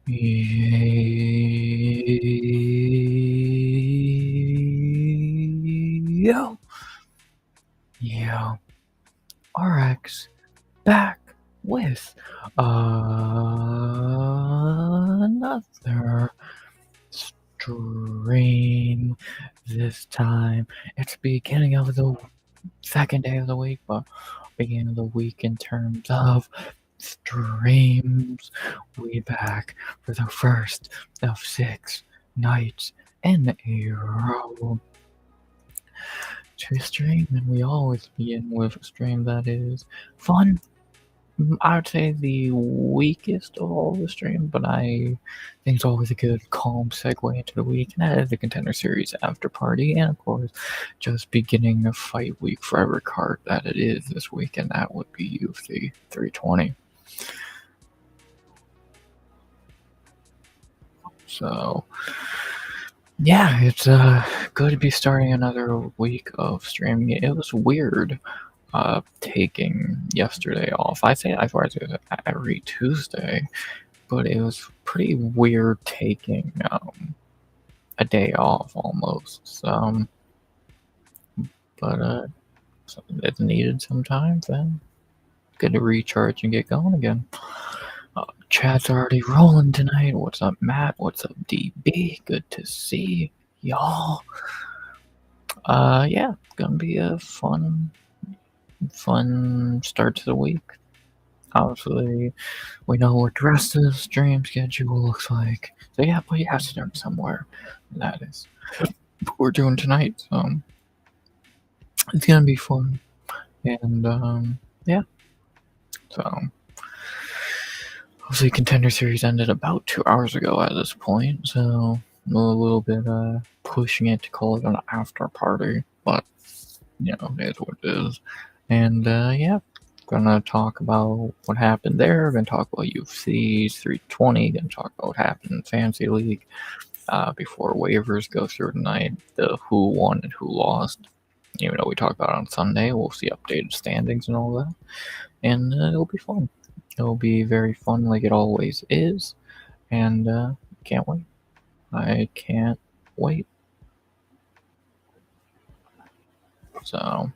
Yo, yo, RX back with another stream. This time, it's beginning of the second day of the week, but beginning of the week in terms of streams. We back for the first of 6 nights in a row to stream, and we always begin with a stream that is fun. I would say the weakest of all the streams, but I think it's always a good, calm segue into the week, and that is the Contender Series Afterparty, and of course, just beginning a fight week for every card that it is this week, and that would be UFC 320. So, yeah, it's good to be starting another week of streaming. It was weird taking yesterday off. I say I thought I do it every Tuesday, but it was pretty weird taking a day off almost. So, but it's needed sometimes, and good to recharge and get going again. Chat's already rolling tonight. What's up, Matt? What's up, DB? Good to see y'all. Yeah, gonna be a fun start to the week. Obviously, we know what the rest of the stream schedule looks like. So yeah, but you have to start somewhere. That is what we're doing tonight. So it's gonna be fun. And yeah. So obviously, Contender Series ended about 2 hours ago at this point, so a little bit pushing it to call it an after party, but you know, it is what it is. And yeah, gonna talk about what happened there. Gonna talk about UFC 320. Gonna talk about what happened in Fantasy League before waivers go through tonight. The who won and who lost. Even though we talked about it on Sunday, we'll see updated standings and all that, and it'll be fun. It'll be very fun, like it always is, and can't wait. I can't wait. So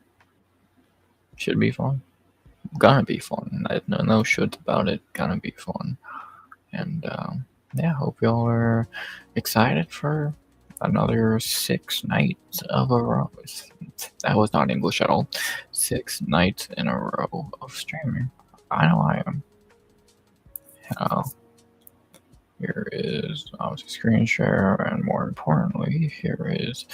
should be fun. Gonna be fun. I have no shoulds about it. Gonna be fun. And yeah, hope y'all are excited for another 6 nights of a row. That was not English at all. 6 nights in a row of streaming. I know I am. Here is obviously screen share, and more importantly, here is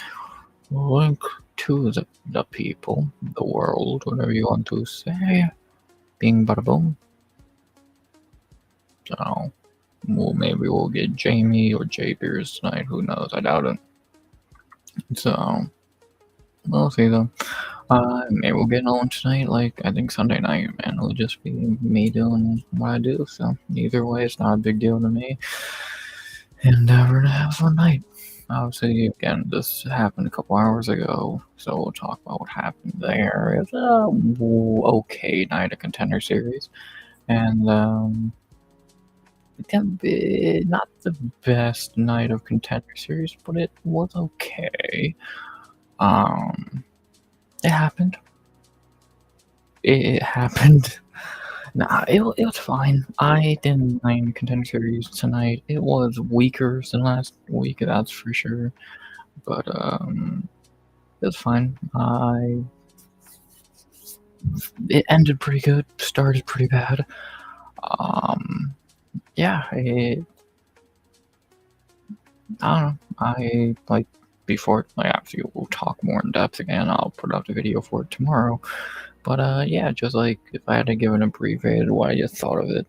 link to the people, the world, whatever you want to say. Bing bada boom. So, well, maybe we'll get Jamie or J Beers tonight. Who knows? I doubt it. So, we'll see though. Maybe we'll get on tonight. Like I think Sunday night, man. It'll just be me doing what I do. So either way, it's not a big deal to me. And we're gonna have a fun night. Obviously, again, this happened a couple hours ago, so we'll talk about what happened there. It's a okay night of Contender Series, and it can be not the best night of Contender Series, but it was okay. It happened. It happened. Nah, it was fine. I didn't mind Contender Series tonight. It was weaker than last week, that's for sure. But it was fine. It ended pretty good. Started pretty bad. Yeah. I don't know. I like before. Like after we'll talk more in depth again. I'll put out the video for it tomorrow. But yeah, just like if I had to give an abbreviated what I just thought of it,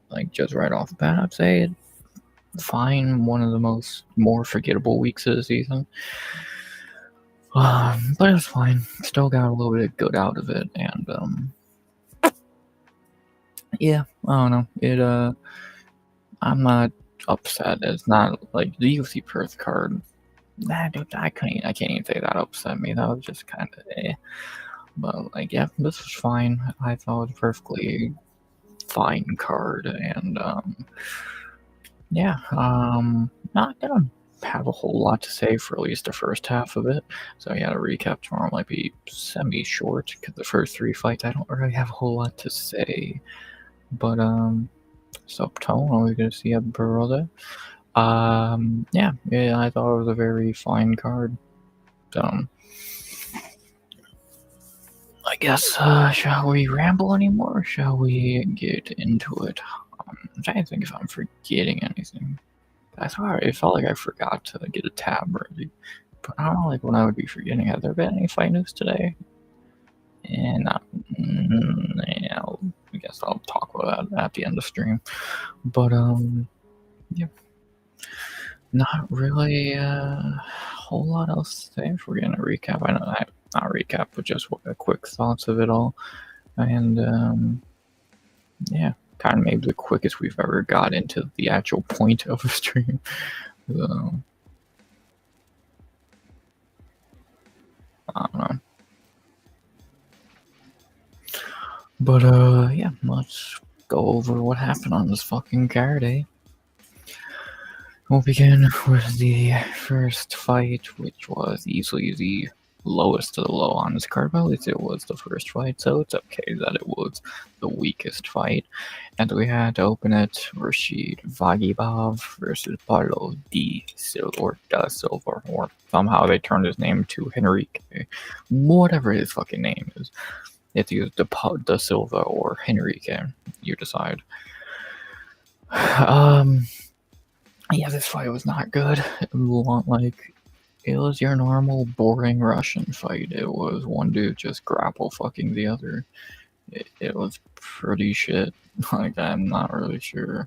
like just right off the bat, I'd say it fine. One of the more forgettable weeks of the season. But it was fine. Still got a little bit of good out of it, and yeah, I don't know. I'm not upset. It's not like the UFC Perth card. Nah, dude, I can't even say that upset me. That was just kind of But like, yeah, this was fine. I thought it was a perfectly fine card, and yeah, not gonna have a whole lot to say for at least the first half of it. So yeah, the recap tomorrow might be semi-short because the first three fights I don't really have a whole lot to say. But so Tone, are we gonna see a brother? Yeah, I thought it was a very fine card. I guess, shall we ramble anymore, or shall we get into it? I'm trying to think if I'm forgetting anything. I thought it felt like I forgot to get a tab ready, but I don't know, like, when I would be forgetting. Have there been any fight news today? And yeah, I guess I'll talk about that at the end of stream. But yeah, not really a whole lot else to say. If we're gonna recap, I know not recap, but just quick thoughts of it all, and yeah, kind of maybe the quickest we've ever got into the actual point of a stream. So, I don't know. But yeah, let's go over what happened on this fucking card, eh? We'll begin with the first fight, which was easily the lowest of the low on this card, but at least it was the first fight, so it's okay that it was the weakest fight. And we had to open it Rashid Vagibov versus Paulo D. Silva, or Da Silva, or somehow they turned his name to Henrique. Whatever his fucking name is. It's either Da Silva or Henrique, you decide. Yeah, this fight was not good. Like, it was your normal boring Russian fight. It was one dude just grapple fucking the other. It was pretty shit. Like, I'm not really sure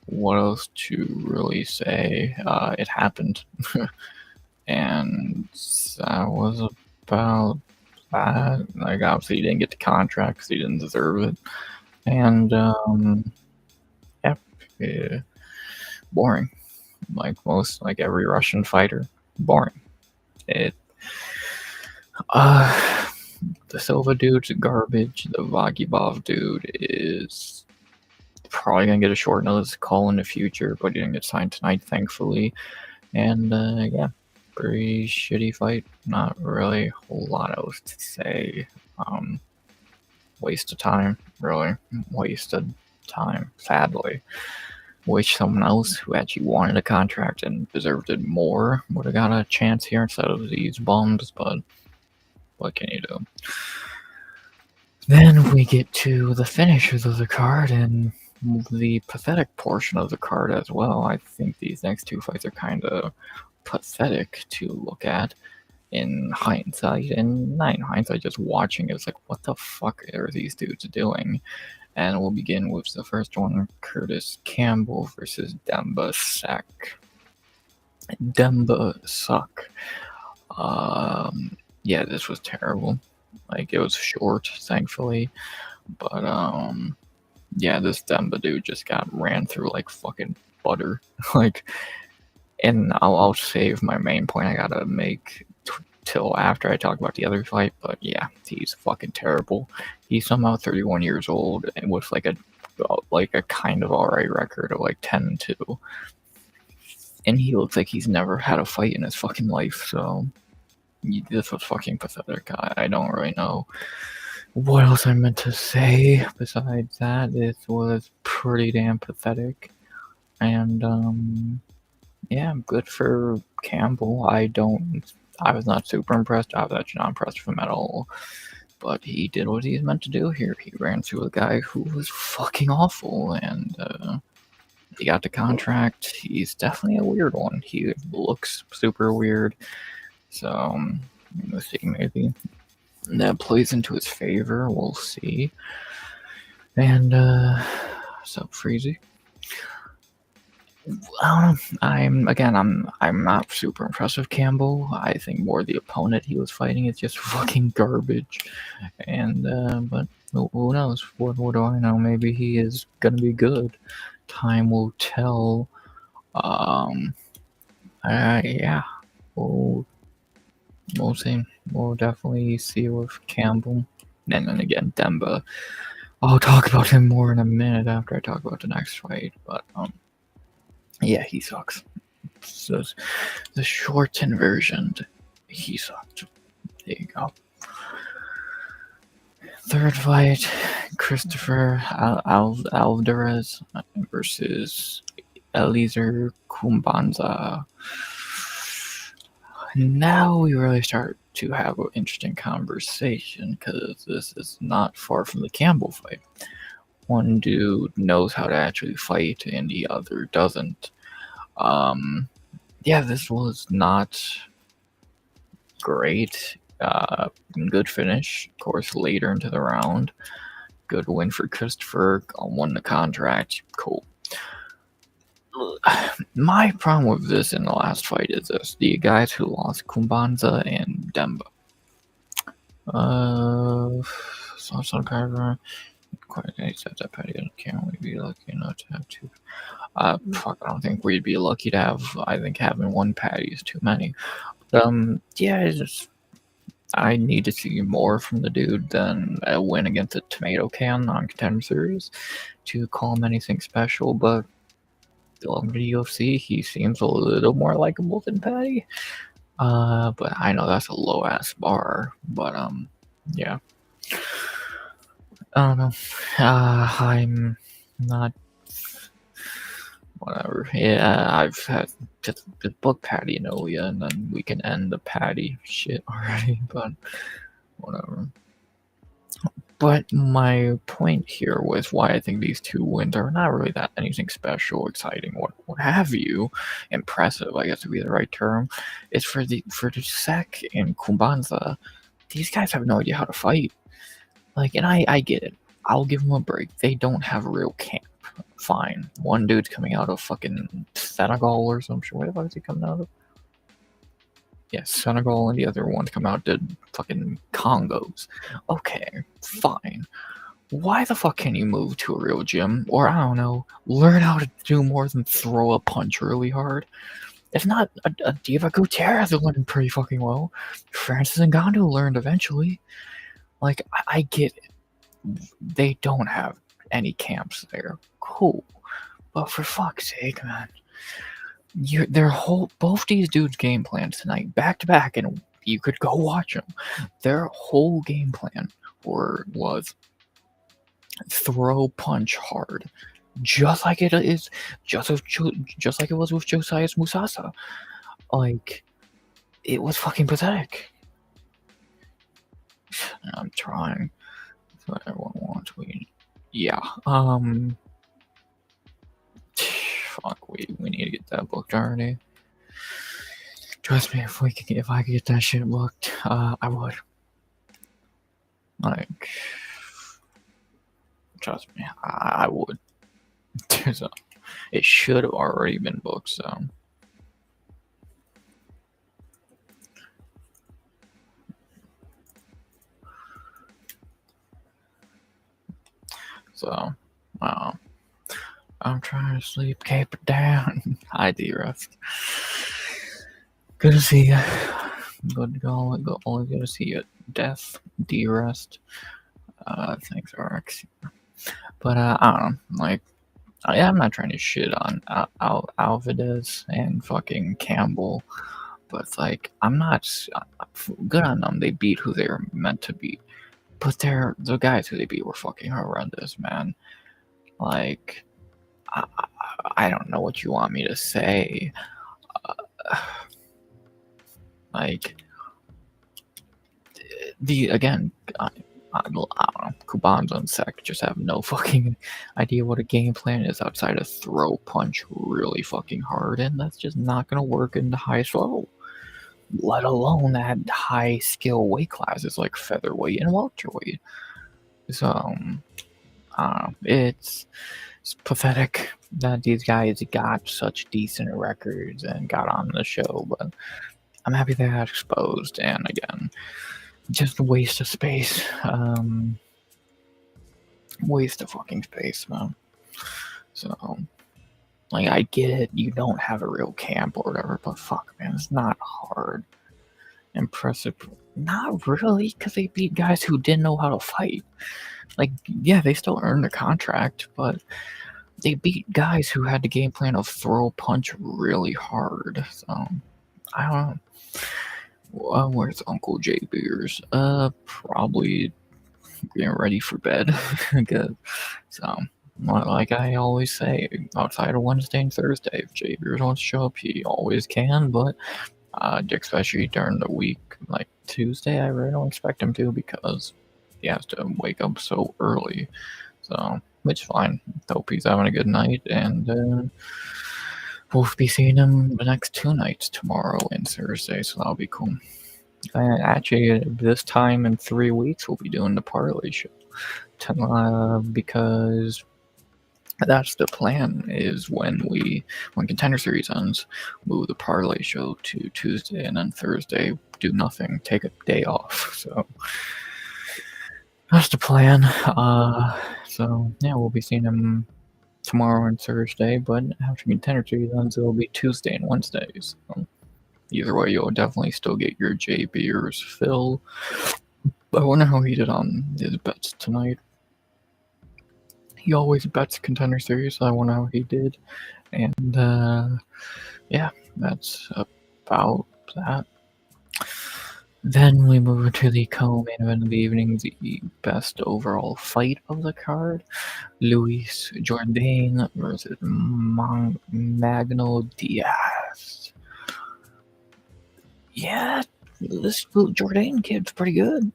what else to really say. It happened. And that was about that. Like, obviously he didn't get the contract because he didn't deserve it. And, yeah, boring. Like every Russian fighter, boring. The Silva dude's garbage. The Vagibov dude is probably gonna get a short notice call in the future, but he didn't get signed tonight, thankfully. And yeah, pretty shitty fight. Not really a whole lot else to say. Waste of time, really. Wasted time, sadly. Wish someone else who actually wanted a contract and deserved it more would have got a chance here instead of these bums, but what can you do? Then we get to the finishes of the card and the pathetic portion of the card as well. I think these next two fights are kind of pathetic to look at in hindsight, and not in hindsight, just watching it's like, what the fuck are these dudes doing? And we'll begin with the first one, Curtis Campbell versus Demba Suck. Yeah, this was terrible. Like, it was short, thankfully. But, yeah, this Demba dude just got ran through like fucking butter. Like, and I'll save my main point I gotta make till after I talk about the other fight, but yeah, he's fucking terrible. He's somehow 31 years old and with like a kind of alright record of like 10-2. And he looks like he's never had a fight in his fucking life, so this was fucking pathetic. I don't really know what else I meant to say besides that. This was pretty damn pathetic. And yeah, good for Campbell. I was not super impressed. I was actually not impressed with him at all. But he did what he's meant to do here. He ran through a guy who was fucking awful, and he got the contract. He's definitely a weird one. He looks super weird. So, let's see, maybe that plays into his favor. We'll see. And, so Freezy. I'm not super impressed with Campbell. I think more the opponent he was fighting is just fucking garbage. And but who knows? What do I know? Maybe he is gonna be good. Time will tell. Yeah, we'll see. We'll definitely see with Campbell. And then again, Demba. I'll talk about him more in a minute after I talk about the next fight. But Yeah, he sucks. So the shortened version, he sucked. There you go. Third fight, Christopher Alvarez versus Eliezer Kumbanza. Now we really start to have an interesting conversation because this is not far from the Campbell fight. One dude knows how to actually fight and the other doesn't. Yeah, this was not great. Good finish, of course, later into the round. Good win for Christopher. Won the contract. Cool. My problem with this in the last fight is this: the guys who lost, Kumbanza and Demba. Some paragraph. Quite accept that Patty. Can't we be lucky enough to have two? Fuck, I don't think we'd be lucky to have. I think having one Patty is too many. Yeah, it's just, I need to see more from the dude than a win against a tomato can on Contender Series to call him anything special. But over the UFC, he seems a little more likable than Patty. But I know that's a low ass bar. But yeah. I don't know. I'm not. Whatever. Yeah, I've had just book Patty and Ilya, and then we can end the Patty shit already. But whatever. But my point here was why I think these two wins are not really that anything special, exciting, what have you, impressive, I guess would be the right term. Is for the Sek and Kumbanza, these guys have no idea how to fight. Like, and I get it. I'll give them a break. They don't have a real camp. Fine. One dude's coming out of fucking Senegal or some shit. Where the fuck is he coming out of? Yeah, Senegal, and the other one's come out to fucking Congos. Okay, fine. Why the fuck can't you move to a real gym? Or, I don't know, learn how to do more than throw a punch really hard? If not, a Diva Gutierrez learned pretty fucking well. Francis Ngannou learned eventually. Like, I get it. They don't have any camps there. Cool. But for fuck's sake, man. Both these dudes' game plans tonight, back to back, and you could go watch them. Their whole game plan was throw punch hard, just like it is, just like it was with Josiah Musasa. Like, it was fucking pathetic. I'm trying. That's what everyone wants. Yeah. Fuck, we need to get that booked already. Trust me, if I could get that shit booked, I would. Like, trust me, I would. So, it should have already been booked, so. So, I'm trying to sleep. Keep it down. Hi, D-Rust. Good to see you. Good to only good to see you. Death, D-Rust. Thanks, RX. But, I don't know. Like, I'm not trying to shit on Alvarez and fucking Campbell. But it's like, I'm not good on them. They beat who they were meant to beat. But the guys who they beat were fucking horrendous, man. Like, I don't know what you want me to say. Like, again, I don't know, Kubanza and Sek just have no fucking idea what a game plan is outside of throw punch really fucking hard, and that's just not gonna work in the highest level. Let alone that high skill weight classes like featherweight and welterweight. So, it's pathetic that these guys got such decent records and got on the show, but I'm happy they got exposed. And again, just a waste of space. Waste of fucking space, man. So, like, I get it, you don't have a real camp or whatever, but fuck, man, it's not hard. Impressive. Not really, because they beat guys who didn't know how to fight. Like, yeah, they still earned a contract, but they beat guys who had the game plan of throw punch really hard. So I don't know. Where's Uncle J Beers? Probably getting ready for bed. Good. So, like I always say, outside of Wednesday and Thursday, if J Beers wants to show up, he always can. But especially during the week, like Tuesday, I really don't expect him to because he has to wake up so early. So, which is fine. Hope he's having a good night, and we'll be seeing him the next 2 nights, tomorrow and Thursday. So that'll be cool. Actually, this time in 3 weeks, we'll be doing the parlay show because that's the plan. Is when Contender Series ends, move the parlay show to Tuesday, and then Thursday do nothing, take a day off. So that's the plan. So yeah, we'll be seeing him tomorrow and Thursday, but after Contender Series ends, it'll be Tuesday and Wednesdays. So either way, you'll definitely still get your J Beers fill. I wonder how he did on his bets tonight. He always bets Contender Series, so I wonder how he did. And yeah, that's about that. Then we move to the co-main event of the evening, the best overall fight of the card. Luis Jourdain versus Magno Diaz. Yeah, this Jourdain kid's pretty good.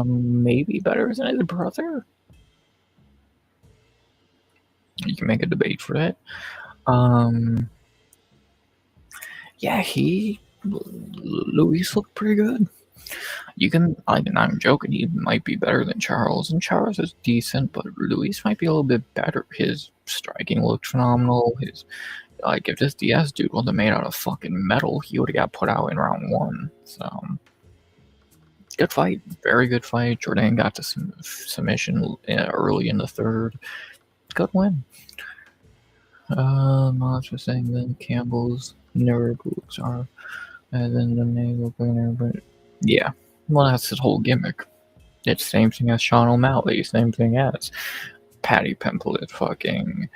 Maybe better than his brother. You can make a debate for that. Yeah, Luis looked pretty good. I'm joking, he might be better than Charles, and Charles is decent, but Luis might be a little bit better. His striking looked phenomenal. If this Diaz dude wasn't made out of fucking metal, he would have got put out in round 1. So, good fight. Very good fight. Jourdain got to submission early in the third. Good win. I was just saying then Campbell's nerd looks are, and then the name look winner, but yeah. Well, that's his whole gimmick. It's the same thing as Sean O'Malley, same thing as Paddy Pimblett, fucking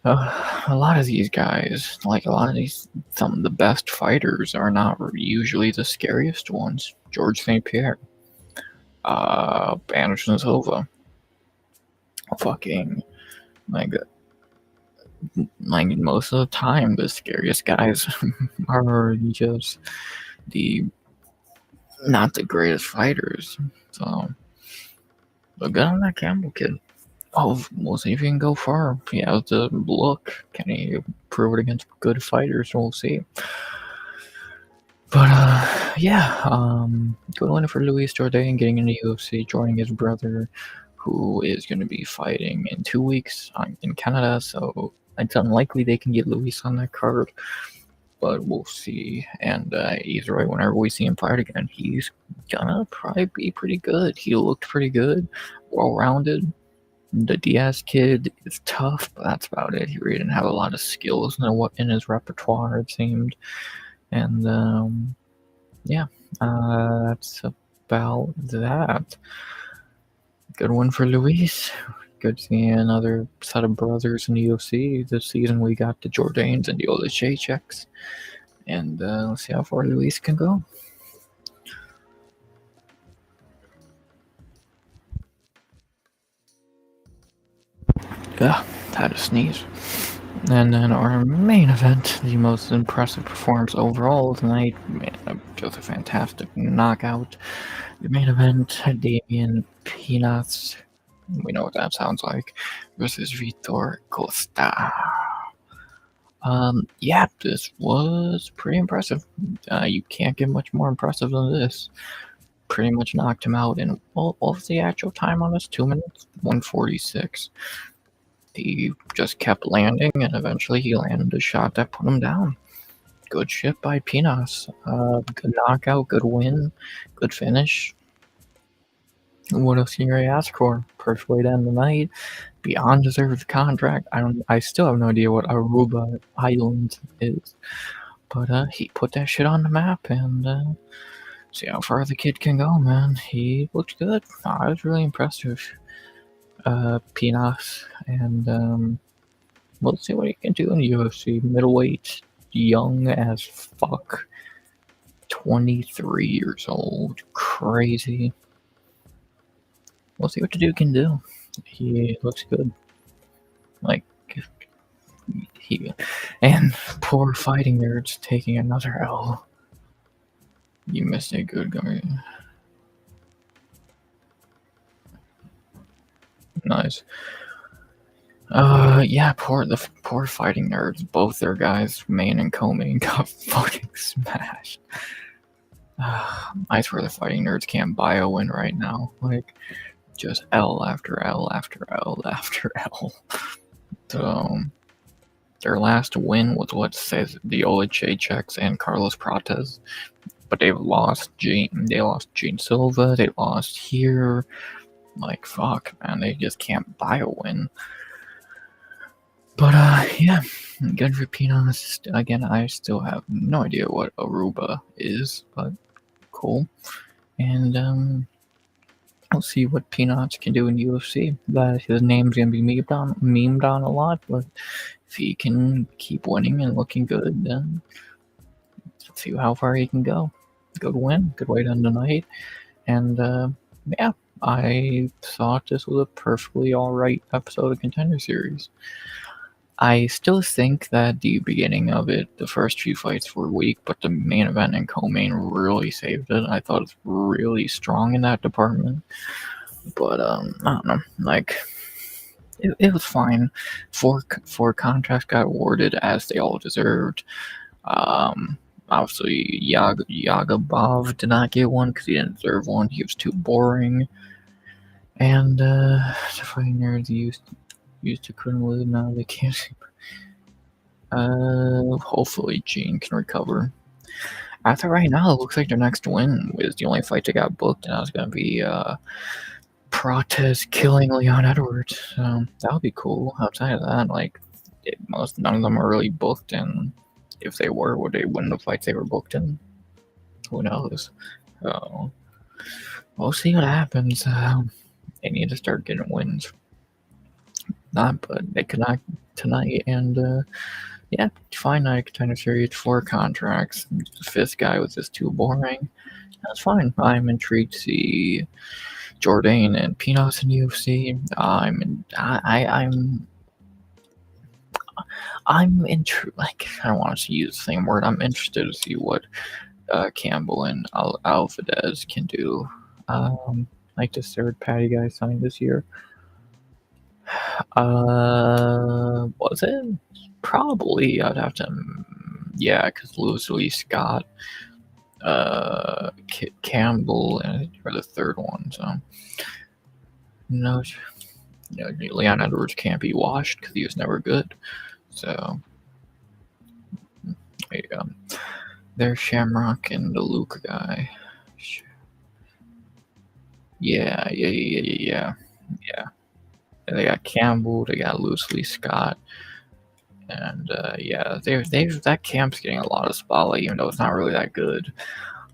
a lot of these guys, some of the best fighters are not usually the scariest ones. George St. Pierre, Anderson Silva, fucking, like most of the time, the scariest guys are just not the greatest fighters. So, but good on that Campbell kid. Oh, we'll see if he can go far. He has the look. Can he prove it against good fighters? We'll see. But yeah, good win for Luis Jourdain getting into UFC, joining his brother, who is going to be fighting in 2 weeks in Canada. So it's unlikely they can get Luis on that card, but we'll see. And either way, whenever we see him fight again, he's gonna probably be pretty good. He looked pretty good, well-rounded. The Diaz kid is tough, but that's about it. He really didn't have a lot of skills in his repertoire, it seemed. And yeah, that's about that. Good one for Luis. Good seeing another set of brothers in the UFC. This season we got the Jourdains and the Olszewskis. And let's see how far Luis can go. Yeah, had a sneeze. And then our main event, the most impressive performance overall tonight, just a fantastic knockout. The main event, Damian Peanuts, we know what that sounds like, versus Vitor Costa. Yeah, this was pretty impressive. You can't get much more impressive than this. Pretty much knocked him out in, what was the actual time on this? 2 minutes? 1:46. He just kept landing, and eventually he landed a shot that put him down. Good shit by Pinas. Good knockout, good win, good finish. What else can you really ask for? Perfect way to end the night. Beyond deserved contract. I still have no idea what Aruba Island is, but he put that shit on the map, and see how far the kid can go, man. He looked good. I was really impressed with Pinas, and we'll see what he can do in the UFC. Middleweight, young as fuck, 23 years old, crazy. We'll see what the dude can do. He looks good. Like, and poor Fighting Nerds taking another L. You missed a good guy. Nice. Yeah, poor Fighting Nerds. Both their guys, main and co-main, got fucking smashed. I swear the Fighting Nerds can't buy a win right now. Like, just L after L after L after L. So, their last win was what says the Jaceks and Carlos Prates, but they've lost Gene. They lost Gene Silva. They lost here. Like, fuck, man, they just can't buy a win. But yeah, good for Pinas. Again, I still have no idea what Aruba is, but cool. And we'll see what Peanuts can do in UFC. That his name's gonna be memed on a lot, but if he can keep winning and looking good, then let's see how far he can go. Good win, good way to end the night, and yeah, I thought this was a perfectly alright episode of Contender Series. I still think that the beginning of it, the first few fights were weak, but the main event and co-main really saved it. I thought it was really strong in that department. But I don't know, like it was fine. Four contracts got awarded as they all deserved. Obviously Yagabov did not get one because he didn't deserve one. He was too boring. And the Fighting Nerds used to couldn't lose. Now they can't. Hopefully Gene can recover. After right now, it looks like their next win was the only fight that got booked, and that was gonna be Prates killing Leon Edwards. So that would be cool. Outside of that, like none of them are really booked, and if they were, would they win the fights they were booked in? Who knows? So we'll see what happens. They need to start getting wins. Not, but they could not tonight, and yeah, fine night Contender Series, 4 contracts. The 5th guy was just too boring. That's fine. I'm intrigued to see Jourdain and Pinos in UFC. I'm intrigued. Like, I don't want to use the same word. I'm interested to see what Campbell and Alvarez can do. Like this 3rd Patty guy signed this year. Was it? Probably. I'd have to. Yeah, because Lee Scott, Campbell, and for the 3rd one. So, Leon Edwards can't be washed because he was never good. So, there you go. There's Shamrock and the Luke guy. Yeah. They got Campbell, they got Lee Scott, and yeah, that camp's getting a lot of spotlight, even though it's not really that good.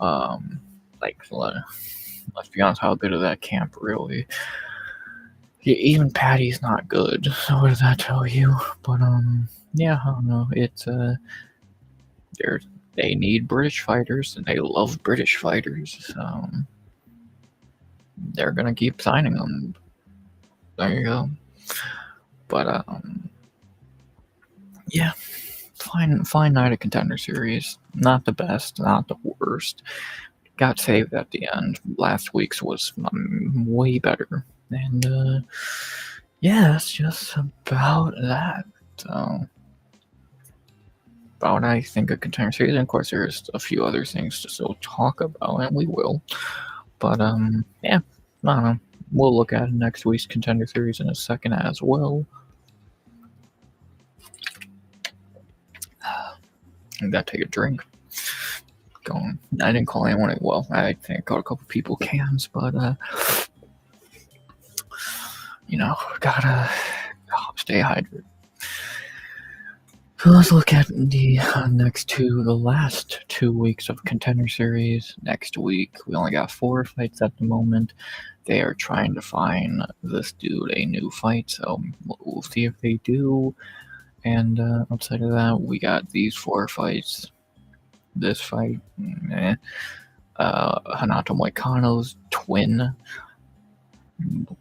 Like, let's be honest, how good is that camp really? Even Patty's not good. So what does that tell you? But yeah, I don't know. It's they need British fighters, and they love British fighters. So they're gonna keep signing them. There you go. But yeah, fine night of Contender Series. Not the best, not the worst. Got saved at the end. Last week's was way better. And yeah, that's just about that. So, about I think a Contender Series. And of course, there's a few other things to still talk about, and we will. But yeah, I don't know. We'll look at next week's Contender Series in a second as well. I gotta take a drink. I didn't call anyone. Well, I think I called a couple people cans, but gotta stay hydrated. So let's look at the the last 2 weeks of Contender Series. Next week, we only got 4 fights at the moment. They are trying to find this dude a new fight, so we'll see if they do. And outside of that, we got these 4 fights. This fight, Hanato Moicano's twin.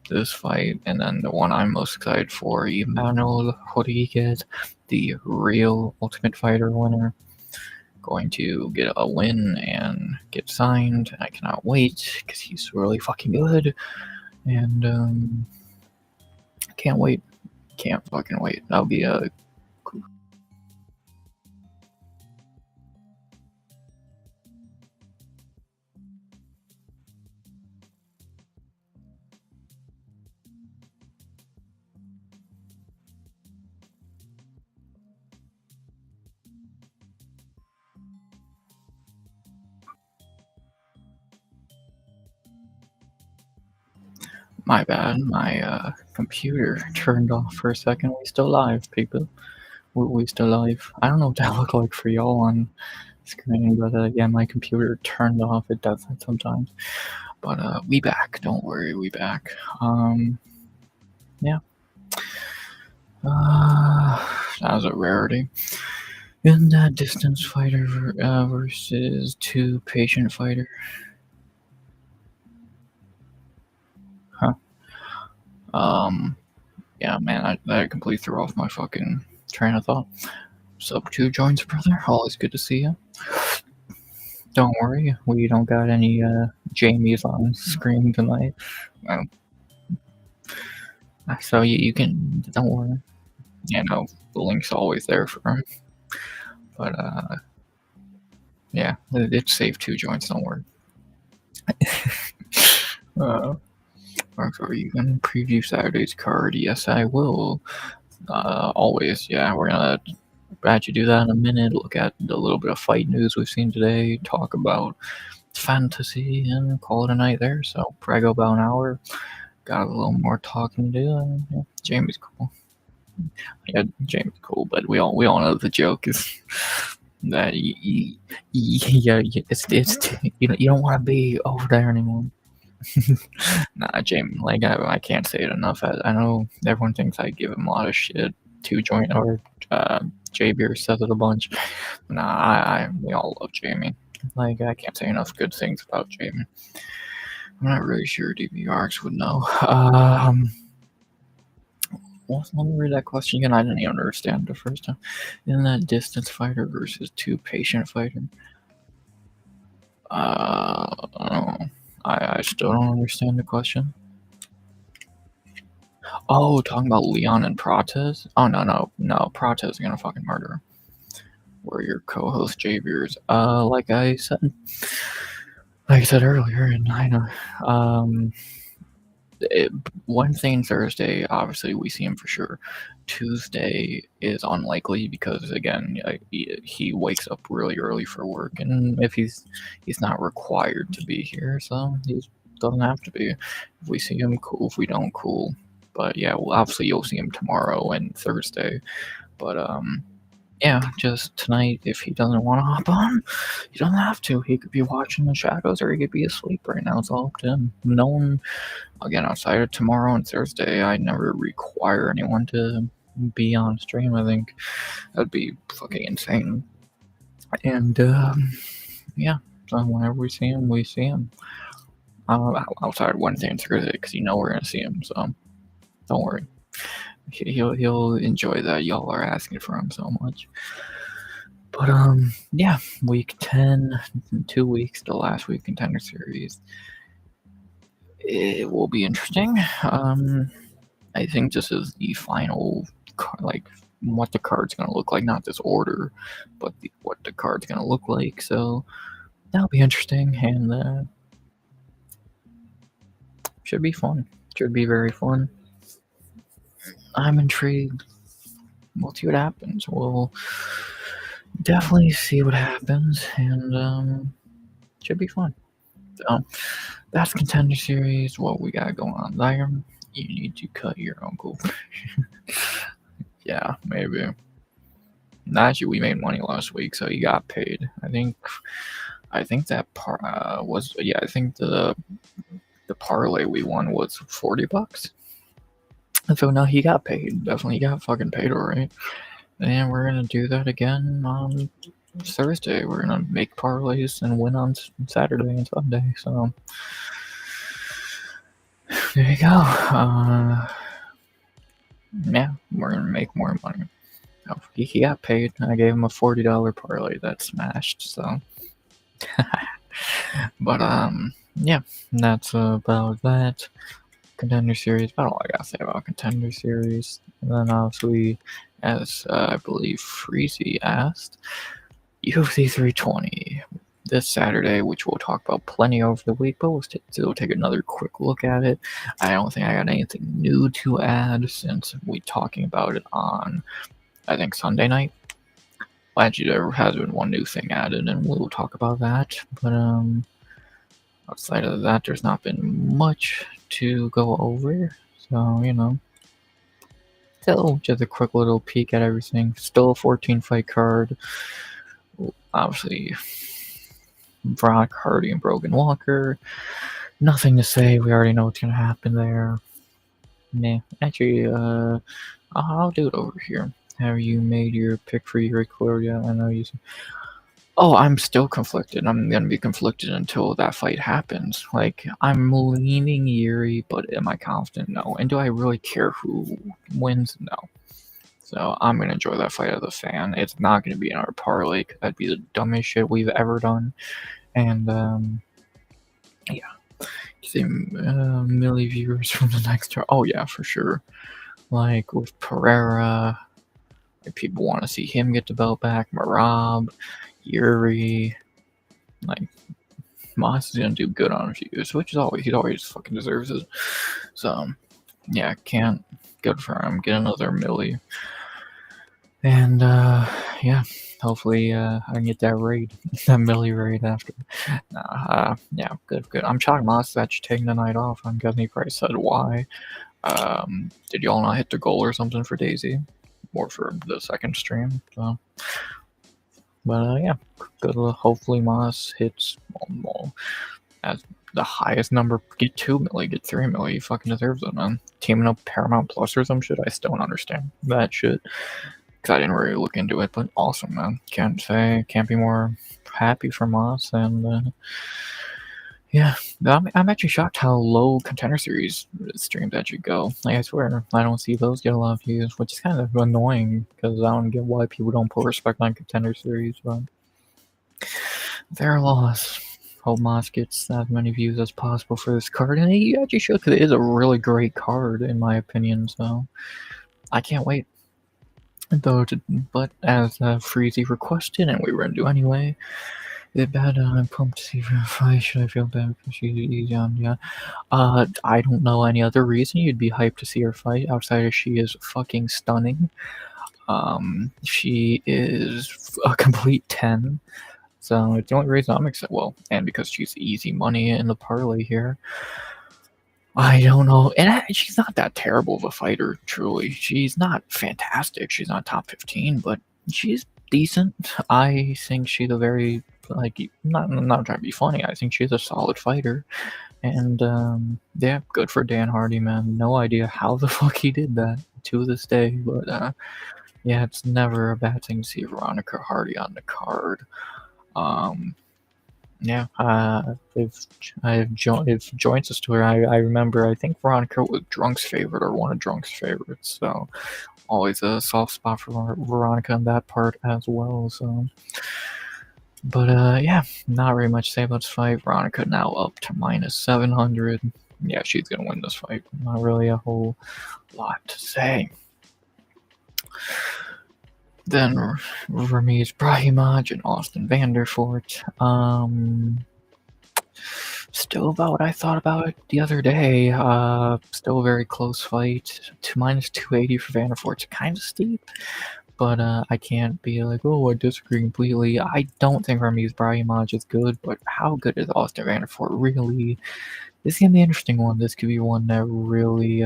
This fight, and then the one I'm most excited for, Emmanuel Rodriguez, the real Ultimate Fighter winner, going to get a win and get signed. I cannot wait because he's really fucking good, and can't wait. Can't fucking wait. That'll be a my bad. My computer turned off for a second. We still live, people. We still live. I don't know what that looked like for y'all on screen, but yeah, my computer turned off. It does that sometimes. But we back. Don't worry, we back. Yeah. That was a rarity. In that distance fighter versus 2 patient fighter. Huh. Yeah, man, that completely threw off my fucking train of thought. Sub 2 joins, brother. Always good to see you. Don't worry, we don't got any Jamies on screen tonight. So you can, don't worry. You know, the link's always there for him. But yeah, it's safe 2 joints, don't worry. Are you gonna preview Saturday's card? Yes, I will. Always, yeah. We're gonna actually do that in a minute. Look at the little bit of fight news we've seen today. Talk about fantasy and call it a night there. So probably go about an hour. Got a little more talking to do. And, yeah, Jamie's cool. Yeah, Jamie's cool, but we all know the joke is that it's you don't want to be over there anymore. Nah, Jamie, like I can't say it enough. I know everyone thinks I give him a lot of shit. 2 joint or J Beer says it a bunch. Nah, we all love Jamie. Like I can't say enough good things about Jamie. I'm not really sure DVRs would know. Well, let me read that question again. I didn't even understand the first time. In that distance fighter versus 2 patient fighter. I still don't understand the question. Oh, talking about Leon and Prates? Oh, no. Prates is gonna fucking murder him. We're your co-host, J Beers. Like I said earlier, and I know, Wednesday and Thursday, obviously, we see him for sure. Tuesday is unlikely because, again, he wakes up really early for work, and if he's not required to be here, so he doesn't have to be. If we see him, cool. If we don't, cool. But yeah, well, obviously you'll see him tomorrow and Thursday. But yeah, just tonight, if he doesn't want to hop on, he doesn't have to. He could be watching the shadows or he could be asleep right now. It's all up to him. No one, again, outside of tomorrow and Thursday, I never require anyone to be on stream. I think that'd be fucking insane. And yeah, so whenever we see him, we see him. Outside of Wednesday and Thursday, because you know we're gonna see him. So don't worry. He'll enjoy that y'all are asking for him so much. But yeah, week 10, 2 weeks, the last week Contender Series. It will be interesting. I think this is the final, like what the card's gonna look like, not this order, but what the card's gonna look like. So that'll be interesting, and should be fun. Should be very fun. I'm intrigued. We'll see what happens. We'll definitely see what happens, and should be fun. So that's Contender Series. What we got going on there? You need to cut your uncle. Yeah, maybe. Actually, we made money last week, so he got paid. I think that was, yeah, I think the parlay we won was $40. So no, he got paid. Definitely got fucking paid, alright. And we're gonna do that again on Thursday. We're gonna make parlays and win on Saturday and Sunday. So there you go. Yeah, we're gonna make more money. Oh, he got paid. I gave him a $40 parlay that smashed. So, but yeah, that's about that. Contender Series. About all I gotta say about Contender Series. And then obviously, as I believe Freezy asked, UFC 320 this Saturday, which we'll talk about plenty over the week, but we'll still take another quick look at it. I don't think I got anything new to add since we talking about it on, I think, Sunday night. Well, actually, there has been one new thing added, and we'll talk about that. But outside of that, there's not been much to go over. So, you know, still just a quick little peek at everything. Still a 14 fight card. Obviously, Brock, Hardy, and Brogan Walker. Nothing to say. We already know what's gonna happen there. Nah, actually, I'll do it over here. Have you made your pick for Yuri clear yet? I know you. Oh, I'm still conflicted. I'm gonna be conflicted until that fight happens. Like, I'm leaning Yuri, but am I confident? No. And do I really care who wins? No. So I'm gonna enjoy that fight as a fan. It's not gonna be in our parlay. That'd be the dumbest shit we've ever done. And yeah, see, milli viewers from the next turn. Oh yeah, for sure. Like with Pereira, like, people want to see him get the belt back. Marab, Yuri, like Moss is gonna do good on views, which is always he always fucking deserves it. So yeah, can't good for him. Get another milli. And yeah, hopefully I can get that raid, that milli raid after. Yeah, good. I'm shocked Moss is actually taking the night off. I'm guessing he probably said why. Did y'all not hit the goal or something for Daisy, or for the second stream? So, but yeah, good. Hopefully Moss hits as the highest number. Get 2 milli, get 3 milli. He fucking deserves it, man. Teaming up Paramount Plus or some shit. I still don't understand that shit. Because I didn't really look into it, but awesome, man. Can't be more happy for Moss. And yeah, I'm actually shocked how low Contender Series streams actually go. Like, I swear, I don't see those get a lot of views, which is kind of annoying because I don't get why people don't put respect on Contender Series, but their loss. Hope Moss gets as many views as possible for this card, and he actually should, because it is a really great card, in my opinion, so I can't wait. But as Freezy requested, and we were going to do anyway, is it bad? I'm pumped to see her fight. Should I feel bad because she's easy on? Yeah. I don't know any other reason you'd be hyped to see her fight outside of she is fucking stunning. She is a complete 10. So it's the only reason I'm excited. Well, and because she's easy money in the parlay here. I don't know. And she's not that terrible of a fighter, truly. She's not fantastic. She's not top 15, but she's decent. I think she's a very, like, not trying to be funny. I think she's a solid fighter. And, yeah, good for Dan Hardy, man. No idea how the fuck he did that to this day. But, yeah, it's never a bad thing to see Veronica Hardy on the card. Yeah, if joins us to her, I remember, I think Veronica was Drunk's favorite or one of Drunk's favorites, so always a soft spot for Veronica on that part as well. So, but yeah, not very much to say about this fight. Veronica now up to -700. Yeah, she's gonna win this fight. Not really a whole lot to say. Then Ramiz Brahimaj and Austin Vanderfort. Still about what I thought about it the other day. Still a very close fight. To -280 for Vanderfort's kind of steep, but I can't be like, oh, I disagree completely. I don't think Ramiz Brahimaj is good, but how good is Austin Vanderfort really? This is gonna be an interesting one. This could be one that really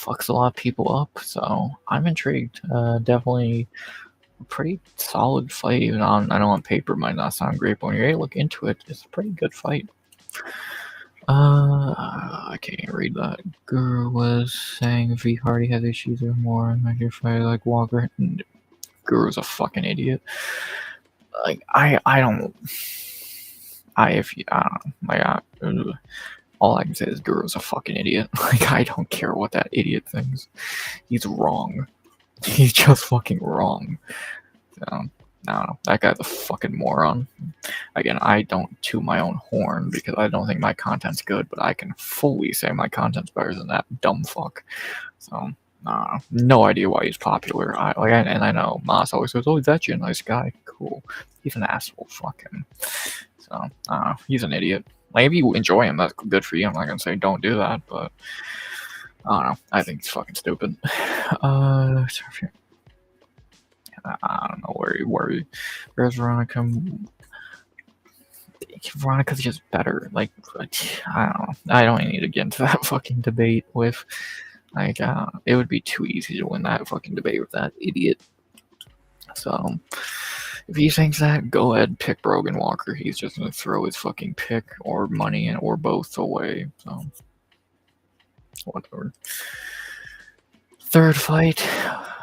fucks a lot of people up, so I'm intrigued. Definitely a pretty solid fight, even I know on paper might not sound great, but when you're able to look into it, it's a pretty good fight. I can't read that. Guru was saying if he Hardy has issues or more, and like if I like Walker, Guru's a fucking idiot. Like I don't, if you, I don't know, like all I can say is Guru's a fucking idiot. Like I don't care what that idiot thinks. He's wrong. He's just fucking wrong. So, I don't know. That guy's a fucking moron. Again, I don't toot my own horn because I don't think my content's good, but I can fully say my content's better than that dumb fuck. So, no idea why he's popular. I know Moss always says, "Oh, that's you, a nice guy." Cool. He's an asshole. Fuck him. So, he's an idiot. Like, if you enjoy him, that's good for you. I'm not gonna say don't do that, but I don't know. I think it's fucking stupid. I don't know where's Veronica. Veronica's just better. Like, I don't know. I don't even need to get into that fucking debate with. Like, it would be too easy to win that fucking debate with that idiot. So, if he thinks that, go ahead, pick Brogan Walker. He's just gonna throw his fucking pick or money or both away. So, whatever. Third fight,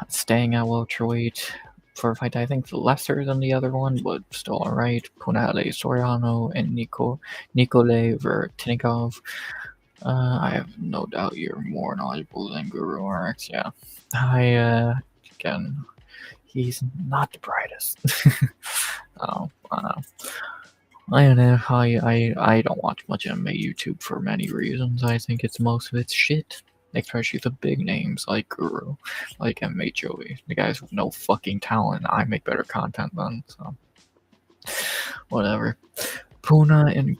staying at welterweight. For a fight I think lesser than the other one, but still alright. Punale Soriano and Nikolay Vertinikov. I have no doubt you're more knowledgeable than Guru RX. Yeah, again, he's not the brightest. I don't know. I don't watch much MMA YouTube for many reasons. I think it's most of it's shit. Especially the big names like Guru, like MHOE. The guys with no fucking talent. I make better content than, so. Whatever. Puna and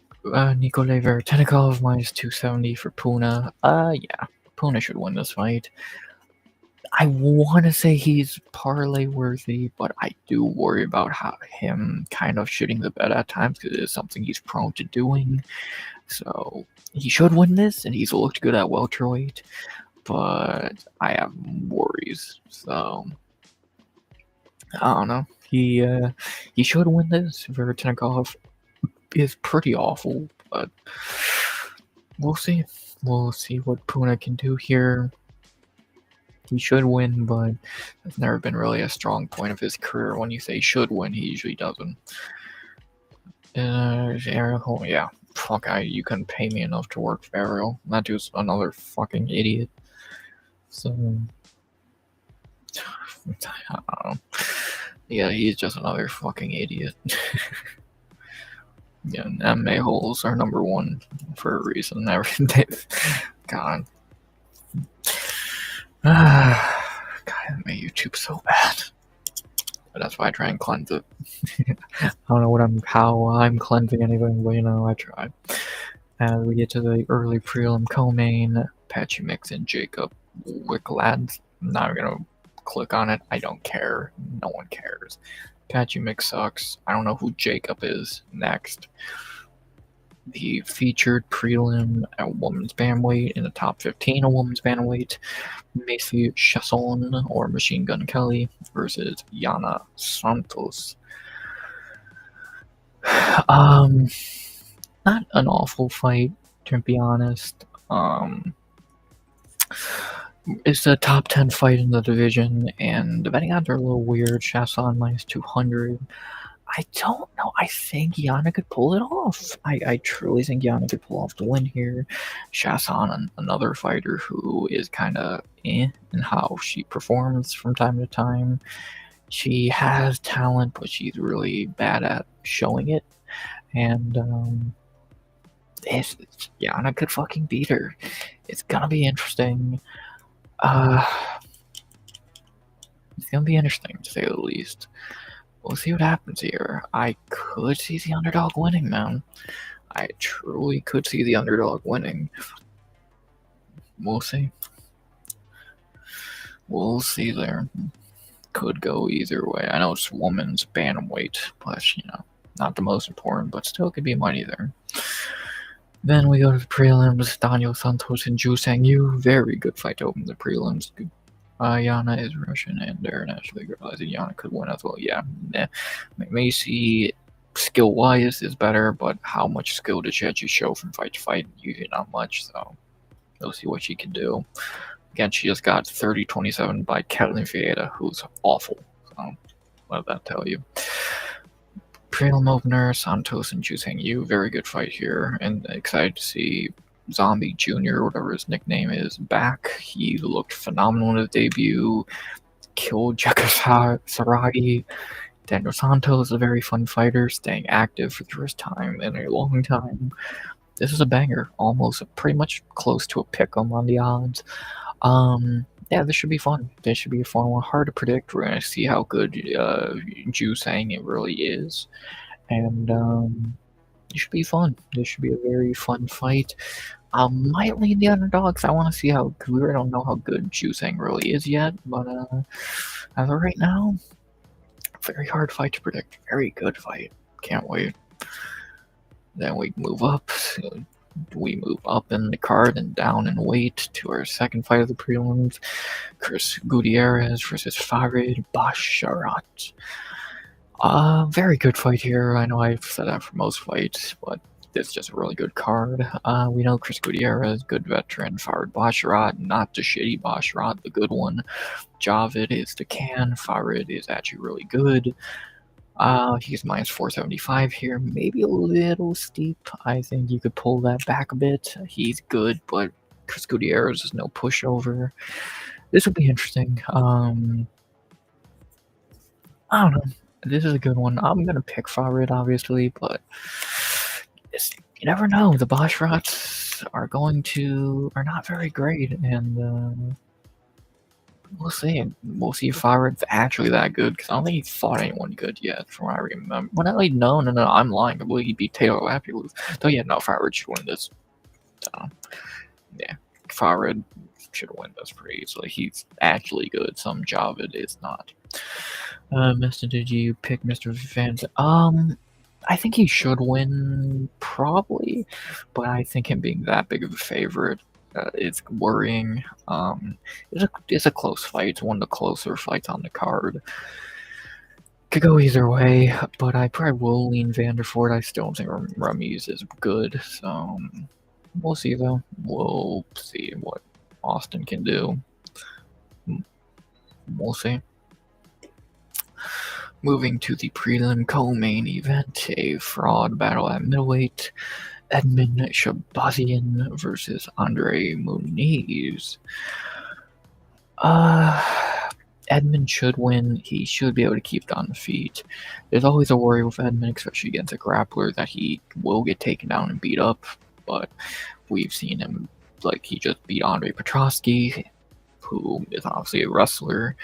Nikolay Vertinikov minus 270 for Puna. Yeah. Puna should win this fight. I want to say he's parlay worthy, but I do worry about him kind of shitting the bed at times because it is something he's prone to doing. So he should win this, and he's looked good at welterweight, but I have worries. So I don't know. He should win this. Vertinikov is pretty awful, but we'll see. We'll see what Puna can do here. He should win, but it's never been really a strong point of his career. When you say should win, he usually doesn't. Ariel, yeah. Fuck, you couldn't pay me enough to work for Ariel. That dude's another fucking idiot. So, I don't know. Yeah, he's just another fucking idiot. Yeah, MMA holes are number one for a reason. God. God, my YouTube's so bad. But that's why I try and cleanse it. I don't know how I'm cleansing anything, but I try. As we get to the early prelim co-main, Patchy Mix and Jacob Wicklads. I'm not gonna click on it. I don't care. No one cares. Patchy Mix sucks. I don't know who Jacob is. Next. The featured prelim at women's bantamweight in the top 15 of women's bantamweight, Macy Chasson or Machine Gun Kelly versus Yana Santos. Not an awful fight, to be honest. It's a top 10 fight in the division, and the betting odds are a little weird. Chasson minus 200. I don't know. I think Yana could pull it off. I truly think Yana could pull off the win here. Chasson, another fighter who is kind of in how she performs from time to time. She has talent, but she's really bad at showing it. And Yana could fucking beat her. It's gonna be interesting. It's gonna be interesting, to say the least. We'll see what happens here. I could see the underdog winning, man. I truly could see the underdog winning. We'll see. We'll see there. Could go either way. I know it's women's bantamweight, but, not the most important, but still could be money there. Then we go to the prelims. Daniel Santos and Ju Sang Yu. Very good fight to open the prelims. Yana is Russian and they're naturally realizing Yana could win as well. Yeah, Macy skill-wise is better, but how much skill did she actually show from fight to fight? Usually not much, so we'll see what she can do. Again, she just got 30-27 by Kathleen Vieira, who's awful. So, what did that tell you? Prelim opener, Santos and Ju Sang Yu. Very good fight here, and excited to see Zombie Jr., whatever his nickname is, back. He looked phenomenal in his debut. Killed Jekka Saragi. Daniel Santos is a very fun fighter, staying active for the first time in a long time. This is a banger, almost pretty much close to a pick'em on the odds. Yeah, this should be fun. This should be a fun one. Hard to predict. We're gonna see how good Ju Sang it really is, and it should be fun. This should be a very fun fight. I might lean the underdogs. I want to see how, because we really don't know how good Ju Sang really is yet. But as of right now, very hard fight to predict. Very good fight. Can't wait. Then we move up. We move up in the card and down in weight to our second fight of the prelims. Chris Gutierrez versus Farid Basharat. Very good fight here. I know I've said that for most fights, but it's just a really good card. We know Chris Gutierrez, good veteran. Farid Basharat, not the shitty Basharat, the good one. Javid is the can. Farid is actually really good. He's minus 475 here. Maybe a little steep. I think you could pull that back a bit. He's good, but Chris Gutierrez is no pushover. This will be interesting. I don't know. This is a good one. I'm gonna pick Farid, obviously, but you never know. The Basharats are not very great, and we'll see. We'll see if Farid's actually that good, because I don't think he's fought anyone good yet, from what I remember. No, I'm lying. I believe he beat Taylor Lapulus. So yeah, no, Farid should win this. So, yeah, Farid should win this pretty easily. He's actually good. Some Javid is not. Mr. Did you pick Mr. Vance? I think he should win, probably, but I think him being that big of a favorite is worrying. It's a close fight. It's one of the closer fights on the card. Could go either way, but I probably will lean Vanderford. I still don't think Ramiz is good, so we'll see though. We'll see what Austin can do. We'll see. Moving to the prelim co-main event, a fraud battle at middleweight. Edmund Shabazian versus Andre Muniz. Edmund should win. He should be able to keep it on the feet. There's always a worry with Edmund, especially against a grappler, that he will get taken down and beat up. But we've seen him, like, he just beat Andre Petrosky, who is obviously a wrestler.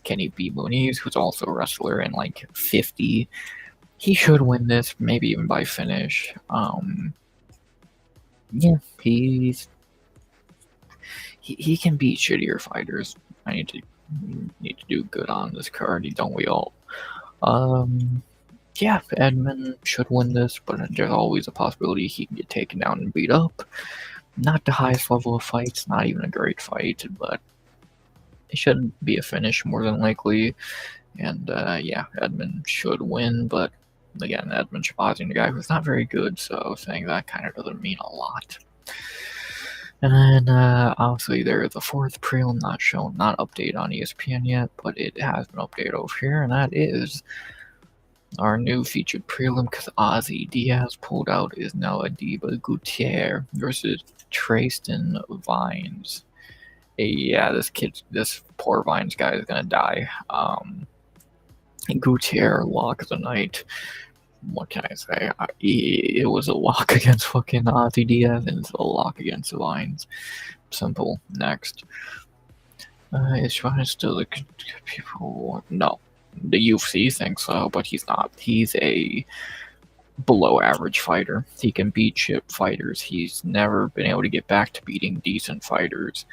Can he beat Muniz, who's also a wrestler, in like 50? He should win this, maybe even by finish. Yeah, he can beat shittier fighters. I need to do good on this card, don't we all? Yeah, Edmund should win this, but there's always a possibility he can get taken down and beat up. Not the highest level of fights, not even a great fight, but it should be a finish more than likely. And yeah, Edmund should win, but again, Edmund Shabazian, the guy who's not very good, so saying that kind of doesn't mean a lot. And then obviously there is a fourth prelim not shown, not updated on ESPN yet, but it has been updated over here, and that is our new featured prelim, because Ozzy Diaz pulled out, is now Adiba Gutierrez versus Tristan Vines. Yeah, this poor Vines guy is gonna die. Gutierrez lock of the night. What can I say? It was a lock against fucking Ozzy Diaz, and it's a lock against the Vines. Simple. Next. Is Vines still the people? No. The UFC thinks so, but he's not. He's a below average fighter. He can beat shit fighters. He's never been able to get back to beating decent fighters.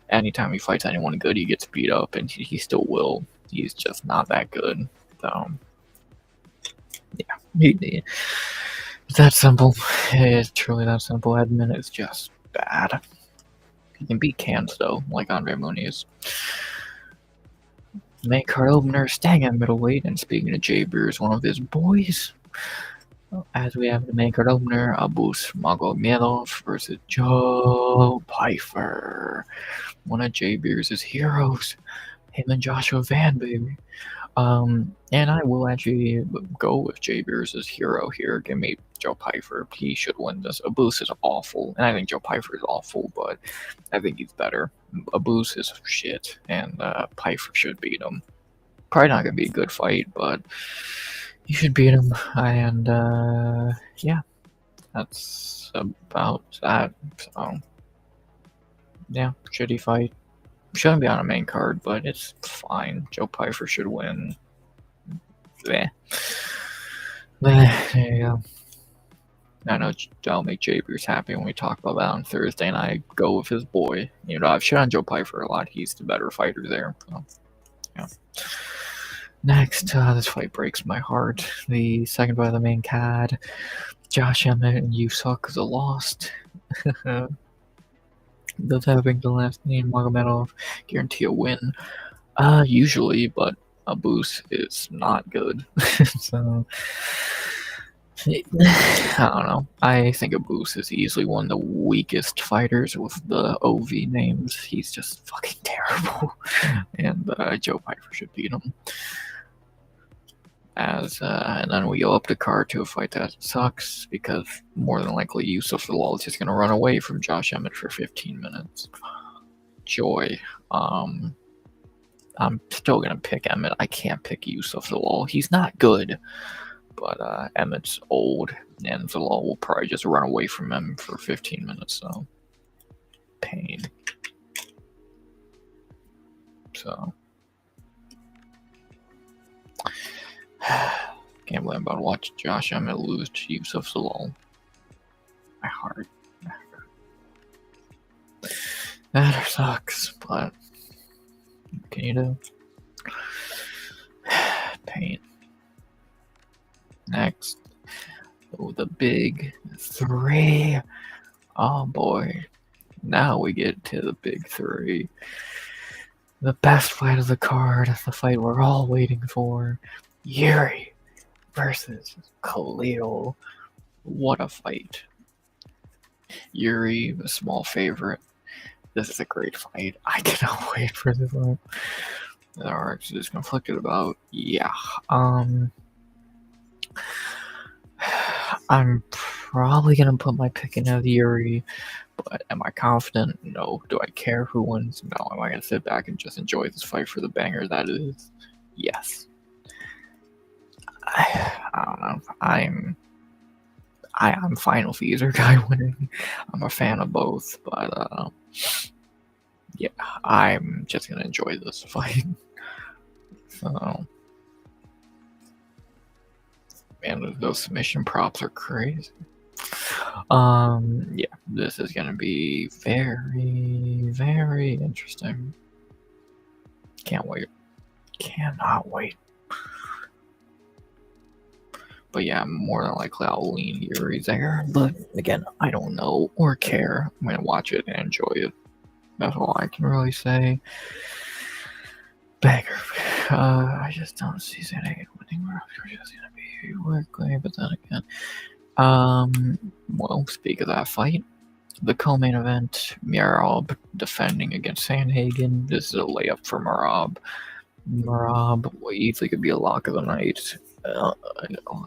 Anytime he fights anyone good, he gets beat up, and he still will. He's just not that good. So, yeah, he It's that simple. It is truly that simple. Edmund is just bad. He can beat cans though, like Andre Muniz. Main card opener, staying at middleweight, and speaking of Jay Beers, one of his boys. As we have the main card opener, Abus Magomedov versus Joe Pyfer. One of Jay Beers' heroes. Him and Joshua Van, baby. And I will actually go with Jay Beers' hero here. Give me Joe Pyfer. He should win this. Abus is awful, and I think Joe Pyfer is awful, but I think he's better. Abus is shit, and Pyfer should beat him. Probably not gonna be a good fight, but you should beat him. And yeah, that's about that. So yeah, shitty fight. Shouldn't be on a main card, but it's fine. Joe Pyfer should win. There you go. I know that'll make Jay Beers happy when we talk about that on Thursday, and I go with his boy. You know, I've shit on Joe Pyfer a lot. He's the better fighter there. So, yeah. Next, this fight breaks my heart. The second fight of the main card, Josh Emmett and Usyk is a lost. Does having the last name Magomedov guarantee a win? Usually, but Abus is not good. So I don't know. I think Abus is easily one of the weakest fighters with the OV names. He's just fucking terrible. And Joe Pyfer should beat him. And then we go up the card to a fight that sucks because more than likely Yusuf Zalal is just gonna run away from Josh Emmett for 15 minutes. Joy. I'm still gonna pick Emmett. I can't pick Yusuf Zalal. He's not good, but Emmett's old, and Zalal will probably just run away from him for 15 minutes. So pain. So. Can't believe I'm about to watch Josh Emmett lose to Yusuf Zalal. My heart. That sucks, but what can you do? Pain. Next. Oh, the big three. Oh boy. Now we get to the big three. The best fight of the card. The fight we're all waiting for. Yuri versus Khalil. What a fight. Yuri, the small favorite. This is a great fight. I cannot wait for this one. Alright, so just conflicted about. Yeah. I'm probably gonna put my pick in of Yuri, but am I confident? No. Do I care who wins? No. Am I gonna sit back and just enjoy this fight for the banger that is? Yes. I don't know. I'm fine with either guy winning. I'm a fan of both, but yeah, I'm just gonna enjoy this fight. So, man, those submission props are crazy. Yeah, this is gonna be very, very interesting. Can't wait. Cannot wait. But yeah, more than likely I'll lean Yuri there. But again, I don't know or care. I'm gonna watch it and enjoy it. That's all I can really say. Banger. I just don't see Sandhagen winning. We're just gonna be quickly, but then again. Well, speak of that fight. The co-main event, Merab defending against Sandhagen. This is a layup for Merab. Merab easily could be a lock of the night.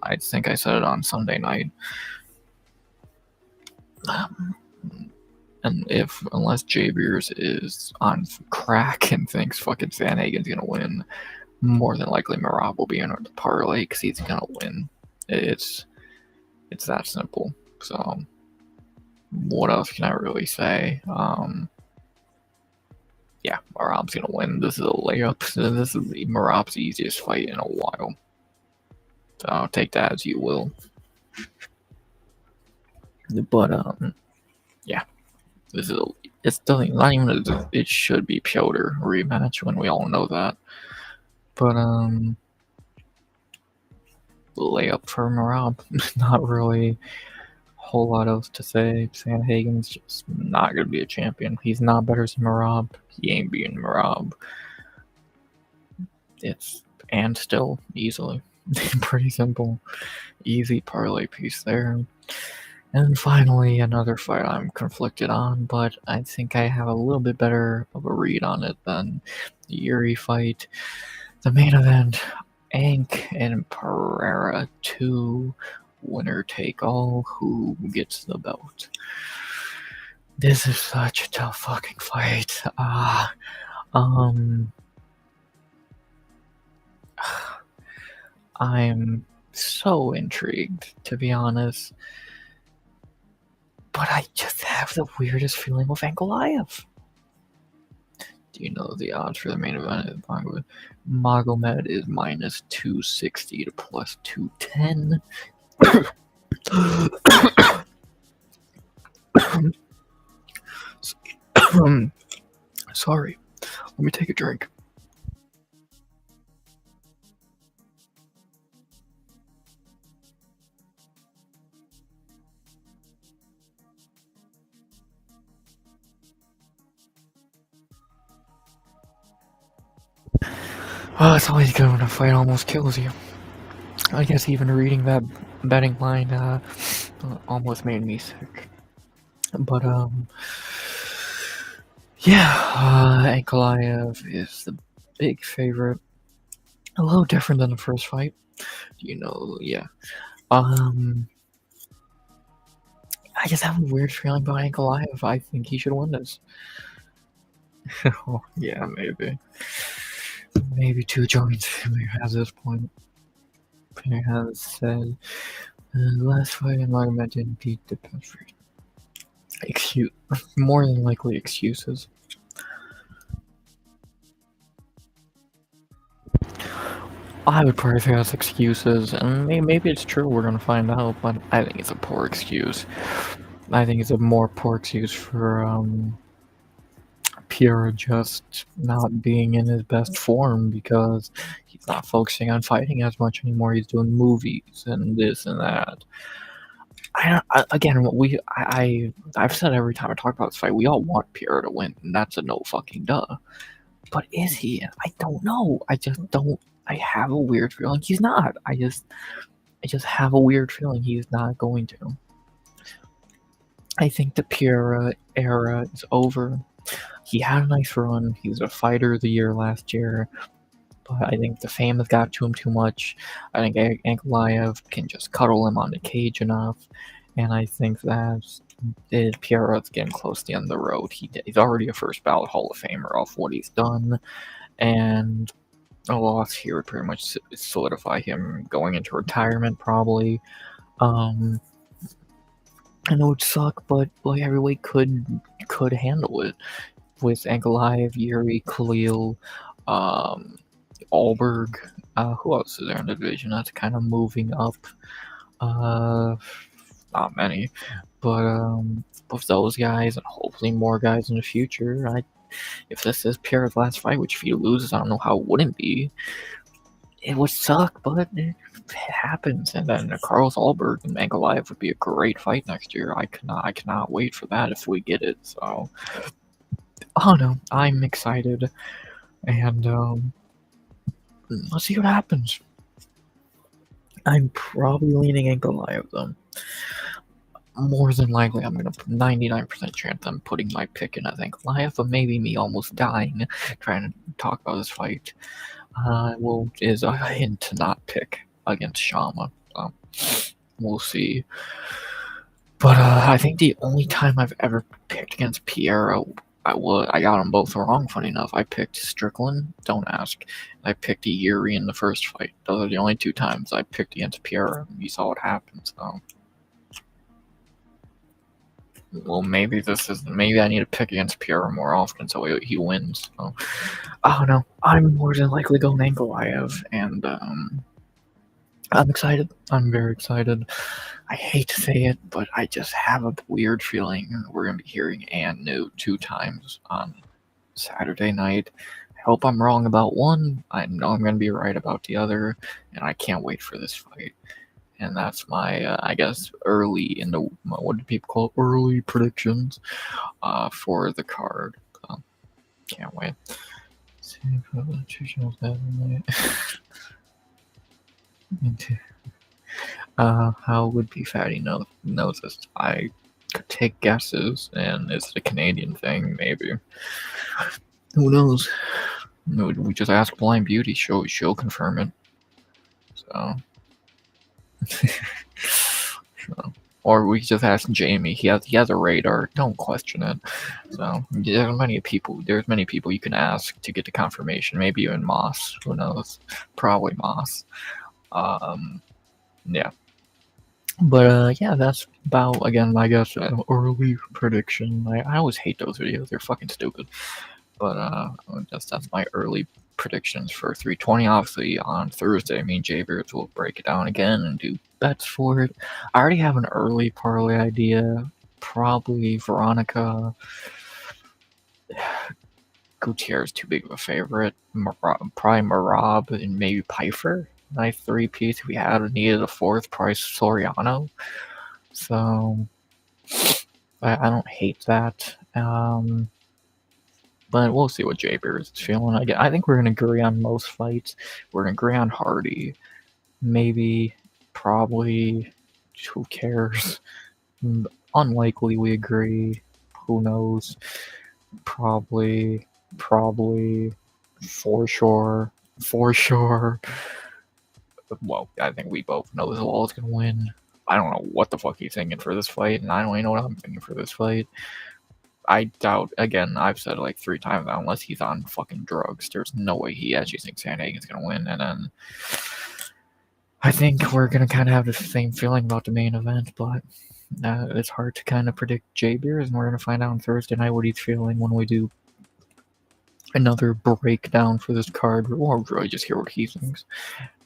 I think I said it on Sunday night. And unless Jay Beers is on crack and thinks fucking Sandhagen's gonna win, more than likely Merab will be in the parlay because he's gonna win. It's that simple. So what else can I really say? Yeah, Merab's gonna win. This is a layup. This is Merab's easiest fight in a while. So take that as you will. But yeah, this is it's still not even it should be Piotr rematch when we all know that. But layup for Marab. Not really a whole lot else to say. Sandhagen's just not gonna be a champion. He's not better than Marab. He ain't being Marab. And still easily. Pretty simple. Easy parlay piece there. And finally, another fight I'm conflicted on, but I think I have a little bit better of a read on it than the Yuri fight. The main event, Ank and Pereira 2, winner take all. Who gets the belt? This is such a tough fucking fight. I'm so intrigued, to be honest. But I just have the weirdest feeling with Ankalaev. Do you know the odds for the main event of Magomed is minus 260 to plus 210. Sorry. Let me take a drink. Oh, it's always good when a fight almost kills you. I guess even reading that betting line almost made me sick. But yeah, Ankalaev is the big favorite. A little different than the first fight. Yeah. I just have a weird feeling about Ankalaev. I think he should win this. Oh, yeah, maybe. Maybe two joints at this point. He has said last fight in Magomed didn't beat the Patriot. More than likely excuses. I would probably say that's excuses, and maybe it's true. We're gonna find out, but I think it's a poor excuse. I think it's a more poor excuse for Pierre just not being in his best form because he's not focusing on fighting as much anymore. He's doing movies and this and that. I've said every time I talk about this fight, we all want Pierre to win, and that's a no fucking duh. But is he? I don't know. I just don't. I have a weird feeling he's not. I just have a weird feeling he's not going to. I think the Pierre era is over. He had a nice run. He was a fighter of the year last year, but I think the fame has got to him too much. I think Ankalaev can just cuddle him on the cage enough, and I think that Pierre's getting close to the end of the road. He's already a first ballot Hall of Famer off what he's done, and a loss here would pretty much solidify him going into retirement, probably. I know it would suck, but like every weight could handle it. With Ankalaev, Yuri, Khalil, Alberg. Who else is there in the division that's kind of moving up? Not many, but with those guys and hopefully more guys in the future. If this is Pierre's last fight, which if he loses, I don't know how it wouldn't be. It would suck, but it happens. And then Carlos Alberg and Ankalaev would be a great fight next year. I cannot wait for that if we get it. So, oh no, I'm excited, and let's see what happens. I'm probably leaning Ankalaev though. More than likely, I'm gonna 99% chance I'm putting my pick in as Ankalaev, but maybe me almost dying trying to talk about this fight. Is a hint to not pick against Shama. We'll see. But I think the only time I've ever picked against Pierre, I got them both wrong. Funny enough, I picked Strickland. Don't ask. I picked Yuri in the first fight. Those are the only two times I picked against Pierre. You saw what happened. So, well, maybe I need to pick against Pierre more often so he wins. So, oh no, I'm more than likely going Ankalaev, and I'm excited. I'm very excited. I hate to say it, but I just have a weird feeling we're going to be hearing Anu 2 times on Saturday night. I hope I'm wrong about one. I know I'm going to be right about the other, and I can't wait for this fight. And that's my, I guess, early in the, what do people call it? Early predictions for the card. So, can't wait. How would be fatty knows this? I could take guesses, and it's the Canadian thing, maybe. Who knows? We just ask Blind Beauty. She'll confirm it. So. So. Or we just ask Jamie. He has a radar. Don't question it. So there's many people you can ask to get the confirmation. Maybe even Moss. Who knows? Probably Moss. Yeah. But yeah, that's about, again, I guess, early prediction. I always hate those videos. They're fucking stupid. But that's my early predictions for 320. Obviously, on Thursday, me and Jaybeards will break it down again and do bets for it. I already have an early parlay idea. Probably Veronica. Gutierrez too big of a favorite. Probably Marab and maybe Pfeiffer. Nice three-piece. If we needed a fourth, probably Soriano. So I don't hate that. But we'll see what Jaybeards is feeling. I think we're going to agree on most fights. We're going to agree on Hardy. Maybe, probably, who cares? Unlikely we agree. Who knows? Probably, for sure. Well, I think we both know Zalal is going to win. I don't know what the fuck he's thinking for this fight, and I don't even know what I'm thinking for this fight. I doubt, again, I've said it like 3 times now, unless he's on fucking drugs, there's no way he actually thinks Sandhagen's going to win. And then I think we're going to kind of have the same feeling about the main event, but it's hard to kind of predict Jaybeards, and we're going to find out on Thursday night what he's feeling when we do another breakdown for this card, or really just hear what he thinks,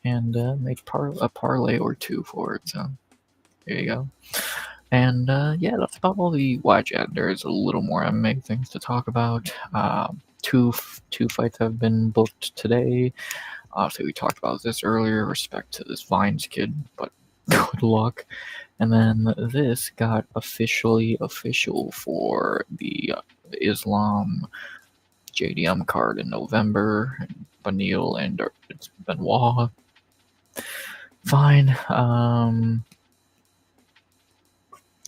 and make a parlay or two for it. So there you go. And yeah, that's about all the watch. There's a little more MMA things to talk about. Two fights have been booked today. Obviously, we talked about this earlier, respect to this Vines kid, but good luck. And then this got official for the Islam JDM card in November. Beneil and it's Benoit. Fine.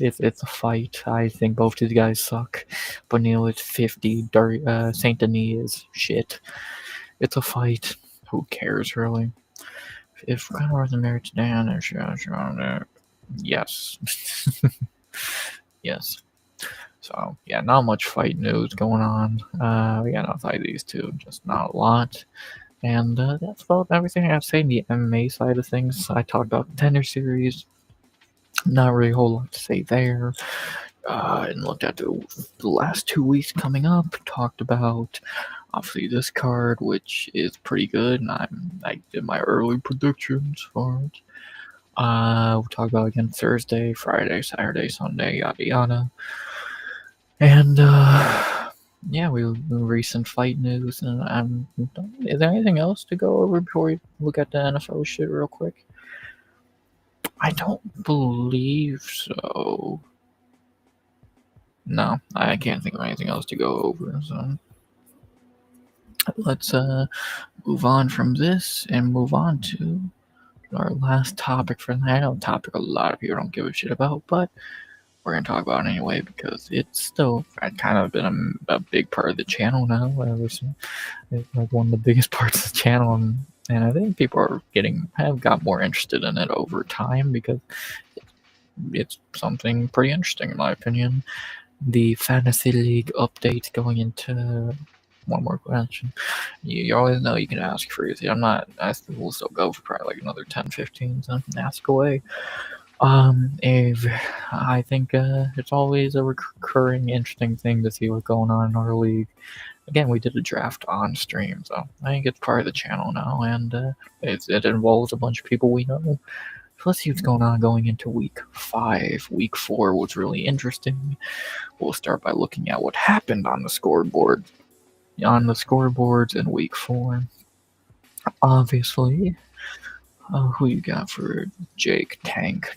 It's a fight. I think both these guys suck. Beneil is 50. Saint Denis is shit. It's a fight. Who cares, really? If Conor wasn't married to Dan, yes. Yes. So, yeah, not much fight news going on. We got outside these two, just not a lot. And that's about everything I have to say in the MMA side of things. I talked about the Tender Series. Not really a whole lot to say there. And looked at the last 2 weeks coming up. Talked about, obviously, this card, which is pretty good. And I did my early predictions for it. We'll talk about again Thursday, Friday, Saturday, Sunday, yada yada. And yeah, recent fight news. And is there anything else to go over before we look at the NFL shit real quick? I don't believe so. No, I can't think of anything else to go over. So let's move on from this and move on to our last topic for the night. I know a topic a lot of people don't give a shit about, but we're going to talk about it anyway because it's still kind of been a big part of the channel now. It's like one of the biggest parts of the channel, and I think people have got more interested in it over time because it's something pretty interesting in my opinion. The Fantasy League update going into one more question. You always know you can ask freely. We'll still go for probably like another 10, 15, so ask away. I think it's always a recurring interesting thing to see what's going on in our league. Again, we did a draft on stream, so I think it's part of the channel now, and it involves a bunch of people we know. So let's see what's going on going into week 5. Week 4 was really interesting. We'll start by looking at what happened on the scoreboard. on the scoreboards in week 4. Obviously, who you got for Jake? Tank.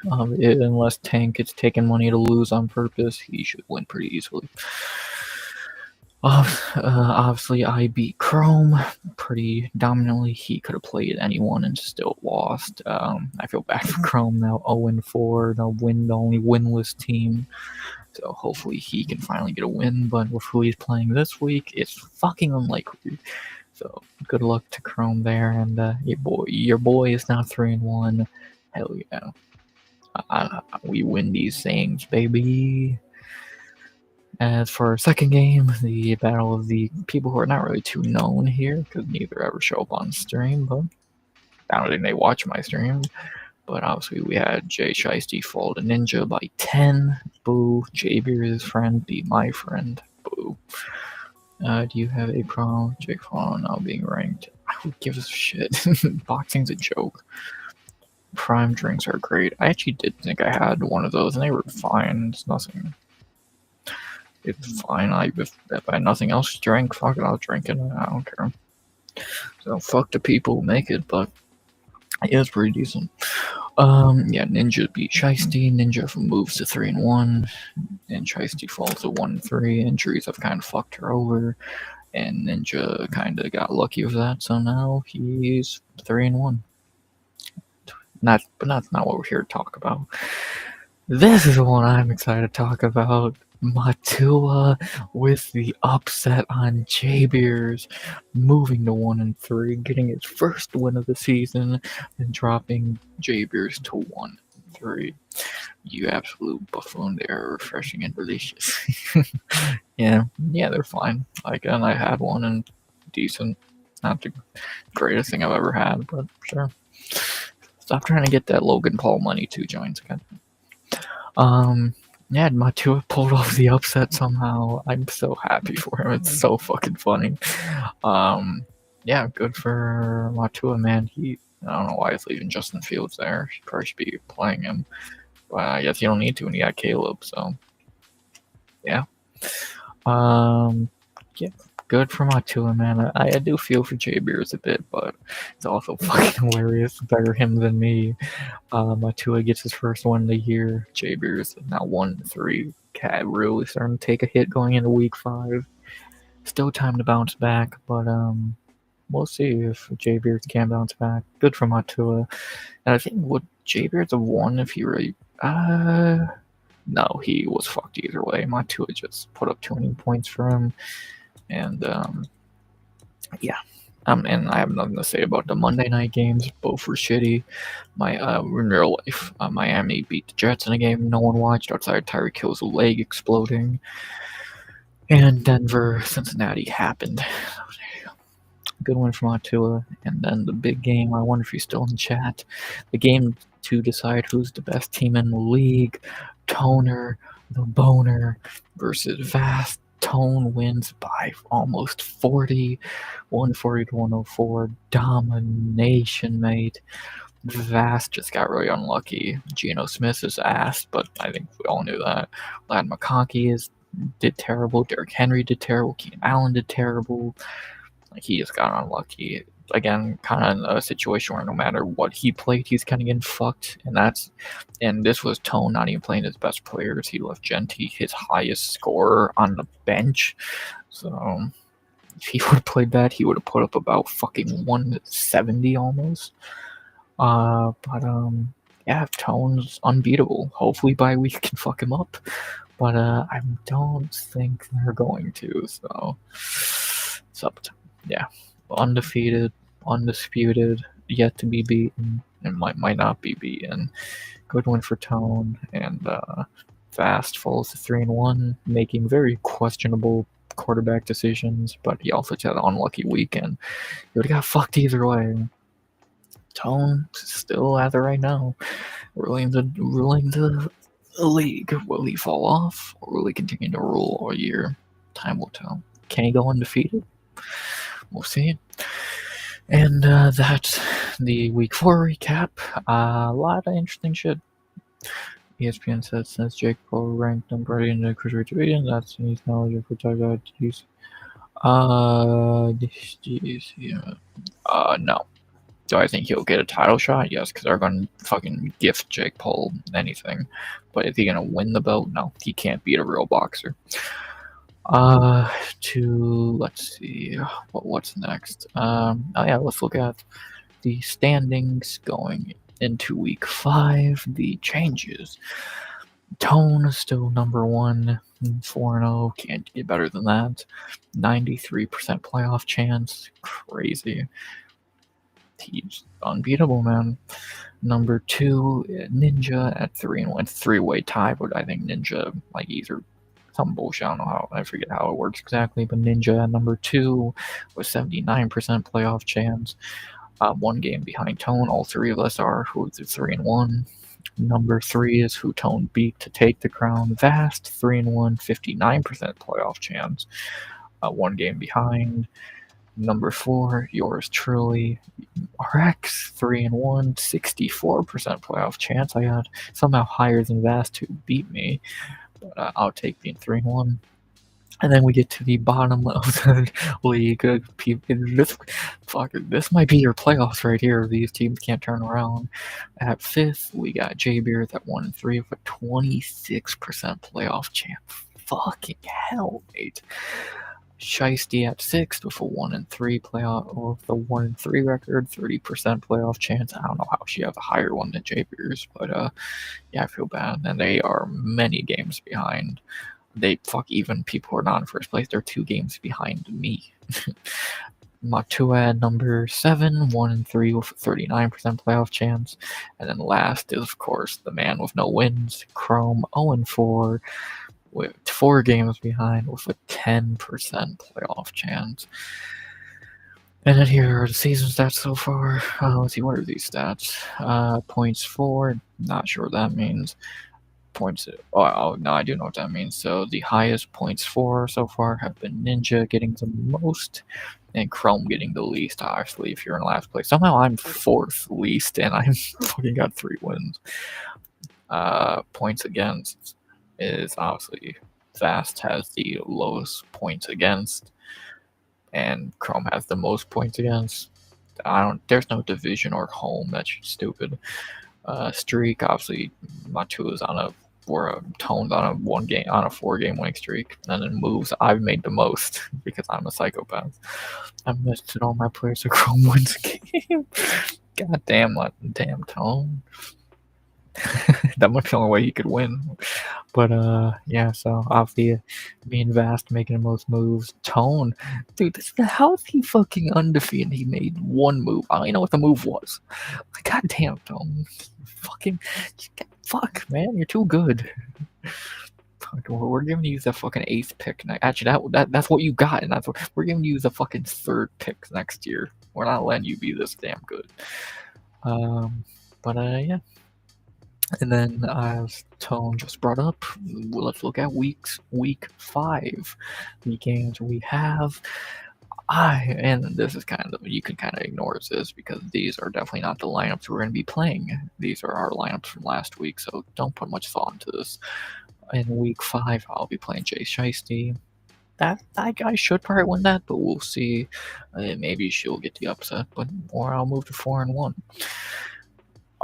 Unless Tank is taking money to lose on purpose, he should win pretty easily. Obviously, I beat Chrome pretty dominantly. He could have played anyone and still lost. I feel bad for Chrome now. 0-4, the only winless team. So hopefully he can finally get a win. But with who he's playing this week, it's fucking unlikely. So good luck to Chrome there. And your boy is now 3-1. Hell yeah! We win these things, baby. As for our second game, the battle of the people who are not really too known here, because neither ever show up on stream, but I don't think they watch my stream. But obviously we had Jay Shiesty fall to Ninja by 10. Boo. Javier, his friend, be my friend. Boo. Do you have a problem with Jake Paul now being ranked? Who gives a shit? Boxing's a joke. Prime drinks are great. I actually did think I had one of those, and they were fine. It's nothing. It's fine. If I had nothing else to drink, fuck it, I'll drink it. I don't care. So fuck the people who make it, but it was pretty decent. Yeah, Ninja beat Shiesty. Ninja moves to 3-1, and Shiesty falls to 1-3. Injuries have kind of fucked her over, and Ninja kind of got lucky with that. So now he's 3-1. But that's not what we're here to talk about. This is the one I'm excited to talk about. Matua with the upset on Jabiers, moving to 1-3, getting his first win of the season, and dropping Jabiers to 1-3. You absolute buffoon! They're refreshing and delicious. yeah, they're fine. Again, I had one and decent. Not the greatest thing I've ever had, but sure. Stop trying to get that Logan Paul money too, Joins again. Yeah, Matua pulled off the upset somehow. I'm so happy for him. It's so fucking funny. Yeah, good for Matua, man. I don't know why he's leaving Justin Fields there. He probably should be playing him. But I guess you don't need to when you got Caleb, so. Yeah. Yeah, good for Matua, man. I do feel for Jay Beers a bit, but it's also fucking hilarious. Better him than me. Matua gets his first one of the year. Jay Beers is now 1-3. Cat really starting to take a hit going into week 5. Still time to bounce back, but we'll see if Jay Beers can bounce back. Good for Matua. And I think would Jay Beers have won if he really no, he was fucked either way. Matua just put up 20 points for him. And yeah. And I have nothing to say about the Monday night games. Both were shitty. In real life, Miami beat the Jets in a game no one watched outside Tyreek Hill's leg exploding. And Denver, Cincinnati happened. Good one from Matua. And then the big game, I wonder if he's still in chat. The game to decide who's the best team in the league. Toner, the Boner versus Vast. Tone wins by almost 40, 140 to 104. Domination, mate. Vast just got really unlucky. Geno Smith is ass, but I think we all knew that. Lad McConkey did terrible. Derrick Henry did terrible. Keenan Allen did terrible. Like, he just got unlucky. Again, kind of in a situation where no matter what he played, he's kind of getting fucked. And this was Tone not even playing his best players. He left Genty, his highest scorer, on the bench. So if he would have played that, he would have put up about fucking 170 almost. Yeah, Tone's unbeatable. Hopefully by week can fuck him up. But I don't think they're going to. So it's up to yeah. Undefeated, undisputed, yet to be beaten, and might not be beaten. Good win for Tone, and Fast falls to 3-1, making very questionable quarterback decisions, but he also had an unlucky weekend. He would have got fucked either way. Tone still as of right now, ruling the league. Will he fall off, or will he continue to rule all year? Time will tell. Can he go undefeated? We'll see. And that's the week 4 recap. A lot of interesting shit. ESPN says since Jake Paul ranked number 8 in the cruiserweight division, that's he's knowledgeable for target use. Yeah. No. Do I think he'll get a title shot? Yes, because they're going to fucking gift Jake Paul anything. But is he going to win the belt? No, he can't beat a real boxer. Let's see, what's next? Oh yeah, let's look at the standings going into week 5. The changes. Tone is still number 1, 4-0. Can't get better than that. 93% playoff chance. Crazy. He's unbeatable, man. Number 2, Ninja at 3-1. 3-way tie, but I think Ninja, like, either some bullshit. I don't know how. I forget how it works exactly. But Ninja at number 2 with 79% playoff chance. 1 game behind Tone. All 3 of us are. Who's 3-1. Number 3 is who Tone beat to take the crown. Vast 3-1, 59% playoff chance. 1 game behind. Number 4, yours truly, RX 3-1, 64% playoff chance. I got somehow higher than Vast to beat me, but I'll take being 3-1. And then we get to the bottom of the league. This might be your playoffs right here. These teams can't turn around. At 5th, we got J-Beard at 1-3 with a 26% playoff chance. Fucking hell, mate. Shiesty at 6th with a 1-3 playoff, with a 1-3 record, 30% playoff chance. I don't know how she has a higher one than J-Beers, but yeah, I feel bad. And they are many games behind. They fuck even people who are not in first place. They're 2 games behind me. Matua at number 7, 1-3 with a 39% playoff chance. And then last is, of course, the man with no wins, Chrome, 0-4. With 4 games behind with a 10% playoff chance. And then here are the season stats so far. Let's see, what are these stats? Points for, not sure what that means. Points, oh no, I do know what that means. So the highest points for so far have been Ninja getting the most, and Chrome getting the least, obviously, if you're in last place. Somehow I'm 4th least, and I fucking got 3 wins. Points against is obviously Fast has the lowest points against, and Chrome has the most points against. There's no division or home. That's stupid. Streak, obviously, Matua's on a Tone's on a 4-game winning streak, and then moves. I've made the most because I'm a psychopath. I've missed all my players so Chrome wins a game. God damn Tone. That might be the only way he could win. But yeah, so obviously me and Vast making the most moves. Tone, dude, how is he fucking undefeated? He made 1 move. I don't even know what the move was. Like, god damn, Tone. Fuck, man, you're too good. We're giving you the fucking 8th pick. Actually, that's what you got, and we're giving you the fucking 3rd pick next year. We're not letting you be this damn good. But yeah. And then, as Tone just brought up, let's look at week 5. The games we have. And this is you can kind of ignore this because these are definitely not the lineups we're going to be playing. These are our lineups from last week, so don't put much thought into this. In week 5, I'll be playing Jay Shiesty. That guy should probably win that, but we'll see. Maybe she'll get the upset, or I'll move to 4-1.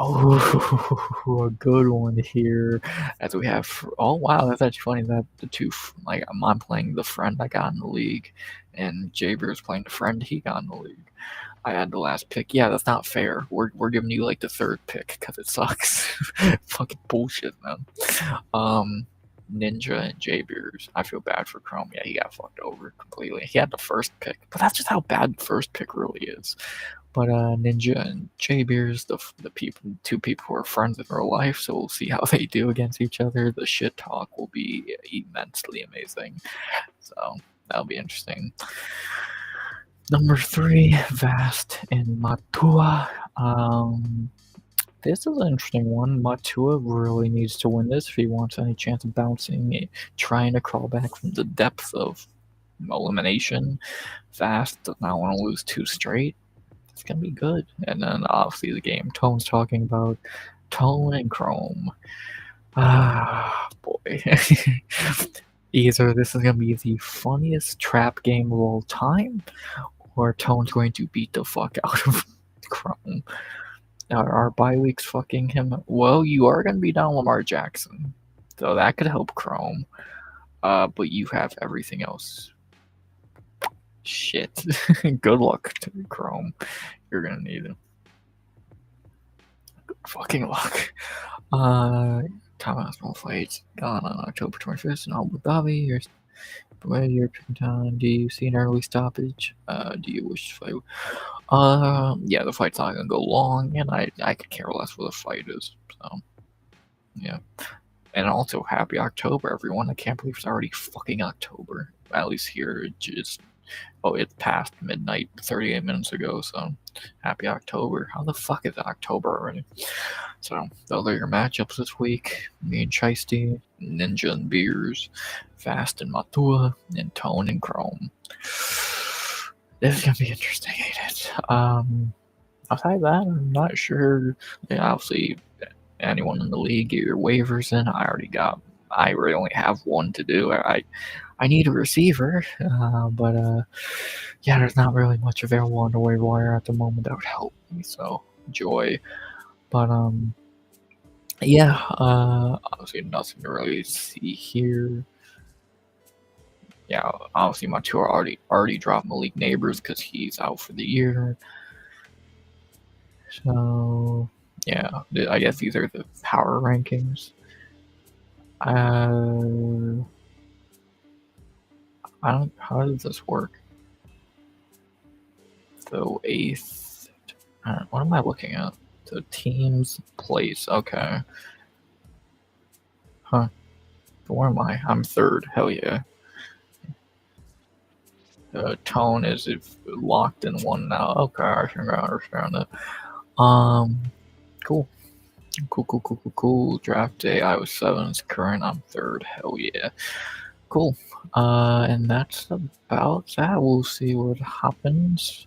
Oh, a good one here. As we have, oh wow, that's actually funny that the two, like, I'm playing the friend I got in the league, and Jaber's playing the friend he got in the league. I had the last pick. Yeah, that's not fair. We're giving you like the 3rd pick because it sucks. Fucking bullshit, man. Ninja and Jaber's. I feel bad for Chrome. Yeah, he got fucked over completely. He had the 1st pick, but that's just how bad the 1st pick really is. But Ninja and J-Beers, the 2 people who are friends in real life, so we'll see how they do against each other. The shit talk will be immensely amazing. So that'll be interesting. Number 3, Vast and Matua. This is an interesting one. Matua really needs to win this if he wants any chance of bouncing, trying to crawl back from the depths of elimination. Vast does not want to lose 2 straight. It's gonna be good. And then obviously the game Tone's talking about, Tone and Chrome. Ah, boy. Either this is gonna be the funniest trap game of all time, or Tone's going to beat the fuck out of Chrome. Our bye week's fucking him. Well, you are gonna be down Lamar Jackson, so that could help Chrome. But you have everything else. Shit. Good luck to Chrome. You're gonna need it. Good fucking luck. Top Hospital fights gone on October 25th in Abu Dhabi. Your picking time. Do you see an early stoppage? Do you wish to fight? Yeah, the fight's not gonna go long, and I could care less what the fight is. So, yeah. And also, happy October, everyone. I can't believe it's already fucking October. At least here, it's past midnight 38 minutes ago, so happy October. How the fuck is it October already? So, those are your matchups this week. Me and Shiesty, Ninja and Beers, Fast and Matua, and Tone and Chrome. This is gonna be interesting, ain't it? Outside that, I'm not sure. Yeah, obviously, anyone in the league, get your waivers in. I really only have one to do. I need a receiver, but yeah, there's not really much available on the waiver wire at the moment that would help me. So joy, but yeah, obviously nothing to really see here. Yeah, obviously my two are already dropped Malik Neighbors because he's out for the year. So yeah, I guess these are the power rankings. I don't. How does this work? So 8th. What am I looking at? The team's place. Okay. Huh. Where am I? I'm 3rd. Hell yeah. Tone is locked in 1 now. Okay, I think I understand it. Cool. Cool. Draft day, I was 7th. Current, I'm 3rd. Hell yeah. Cool. And that's about that. We'll see what happens.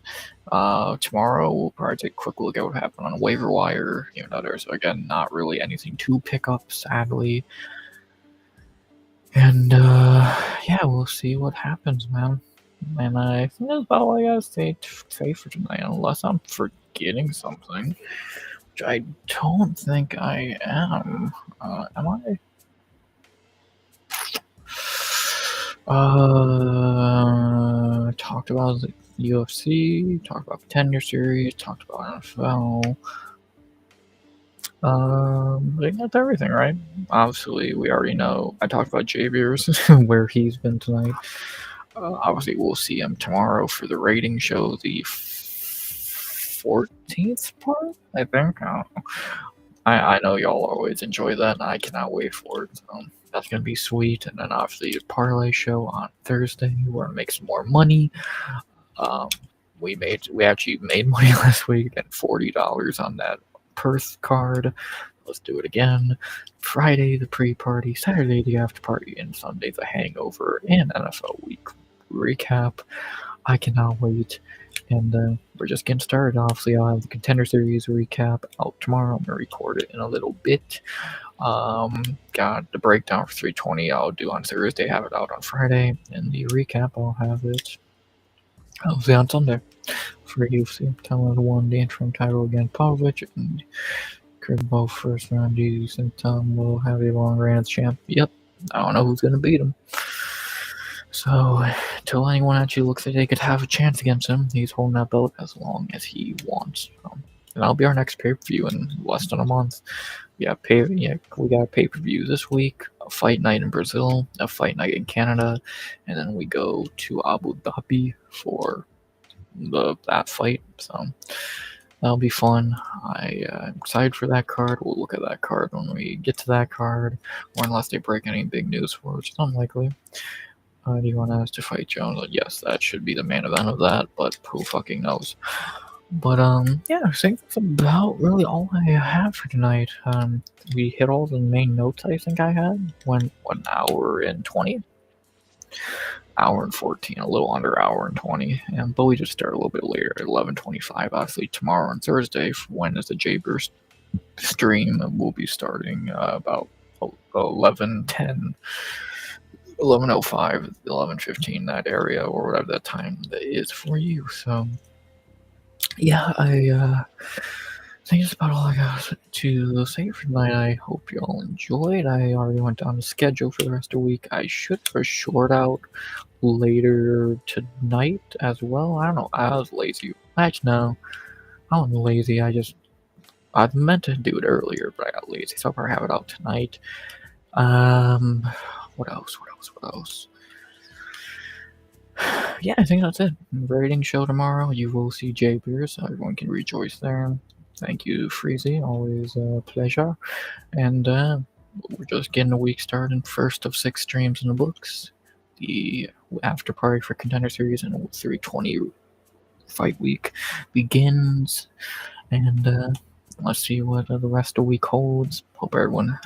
Tomorrow we'll probably take a quick look at what happened on waiver wire. Even though there's again not really anything to pick up, sadly. And yeah, we'll see what happens, man. And I think that's about all I gotta say for tonight, unless I'm forgetting something, which I don't think I am. Am I? Talked about the UFC, talked about Contender Series, talked about NFL. I think that's everything, right? Obviously, we already know. I talked about J Beers, where he's been tonight. Obviously, we'll see him tomorrow for the rating show, the 14th part, I think. I know y'all always enjoy that, and I cannot wait for it. So that's gonna be sweet. And then obviously a parlay show on Thursday where I make some more money. We actually made money last week at $40 on that Perth card. Let's do it again. Friday the pre-party, Saturday the after party, and Sunday the hangover and NFL week recap. I cannot wait. And we're just getting started. Obviously, I'll have the Contender Series recap out tomorrow. I'm going to record it in a little bit. Got the breakdown for 320 I'll do on Thursday, have it out on Friday. And the recap, I'll have it obviously on Sunday for UFC. Talon won the interim title against Pavlovich, and Kurbo first round D's, and Tom will have a long reign as champ. Yep, I don't know who's going to beat him. So, until anyone actually looks like they could have a chance against him, he's holding that belt as long as he wants. And that'll be our next pay-per-view in less than a month. We got pay-per-view this week, a fight night in Brazil, a fight night in Canada, and then we go to Abu Dhabi for that fight. So that'll be fun. I'm excited for that card. We'll look at that card when we get to that card, or unless they break any big news for it, which is unlikely. Do you want us to fight Jones? Yes, that should be the main event of that, but who fucking knows? But yeah, I think that's about really all I have for tonight. We hit all the main notes I think I had. Went 1 hour and 20, hour and 14, a little under hour and 20. But we just started a little bit later at 11:25. Obviously tomorrow and Thursday, when is the J-Burst stream? We'll be starting about 11:10. 11:05, 11:15, that area, or whatever that time that is for you. So, yeah, I think that's about all I got to say for tonight. I hope you all enjoyed. I already went down the schedule for the rest of the week. I should have a short out later tonight as well. I don't know. I was lazy. Actually, no. I wasn't lazy. I meant to do it earlier, but I got lazy, so I'll probably have it out tonight. What else? What else? Yeah, I think that's it. Rating show tomorrow. You will see J Beer, so everyone can rejoice there. Thank you, Freezy. Always a pleasure. And we're just getting the week started. First of 6 streams in the books. The after party for Contender Series and 320 fight week begins. And let's see what the rest of the week holds. Hope everyone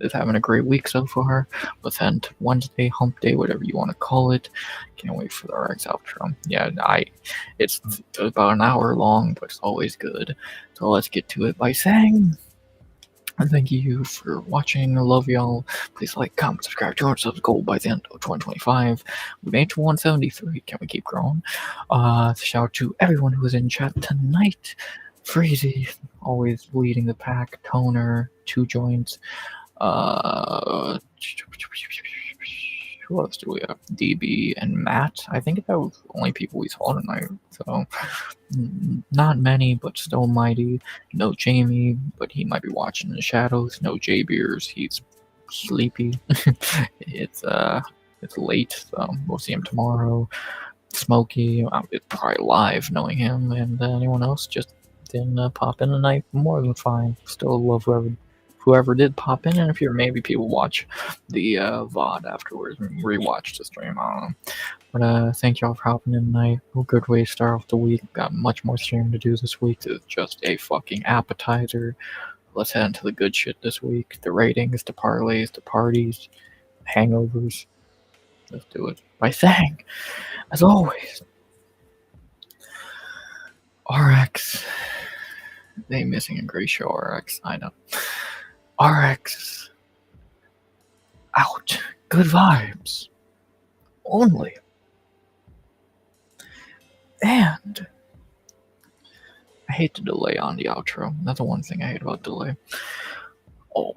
is having a great week so far. Let's end Wednesday, hump day, whatever you want to call it. Can't wait for the RX outro. Yeah, it's about an hour long, but it's always good. So let's get to it by saying thank you for watching. I love y'all. Please like, comment, subscribe, 200 subs goal by the end of 2025. We made it to 173. Can we keep growing? Shout out to everyone who was in chat tonight. Freezy, always leading the pack. Toner, 2 joints. Who else do we have? DB and Matt. I think that was the only people we saw tonight. So, not many, but still mighty. No Jamie, but he might be watching in the shadows. No J Beers, he's sleepy. It's late, so we'll see him tomorrow. Smokey, it's probably live knowing him, and anyone else just didn't pop in tonight. More than fine. Still love whoever did pop in, and if you're maybe people watch the VOD afterwards and rewatch the stream. I don't know. But thank y'all for hopping in tonight. A good way to start off the week. Got much more streaming to do this week. It's just a fucking appetizer. Let's head into the good shit this week. The ratings, the parlays, the parties, hangovers. Let's do it. By saying, as always, RX. They missing a great show, RX. I know. RX. Out. Good vibes. Only. And I hate the delay on the outro. That's the one thing I hate about delay. Oh.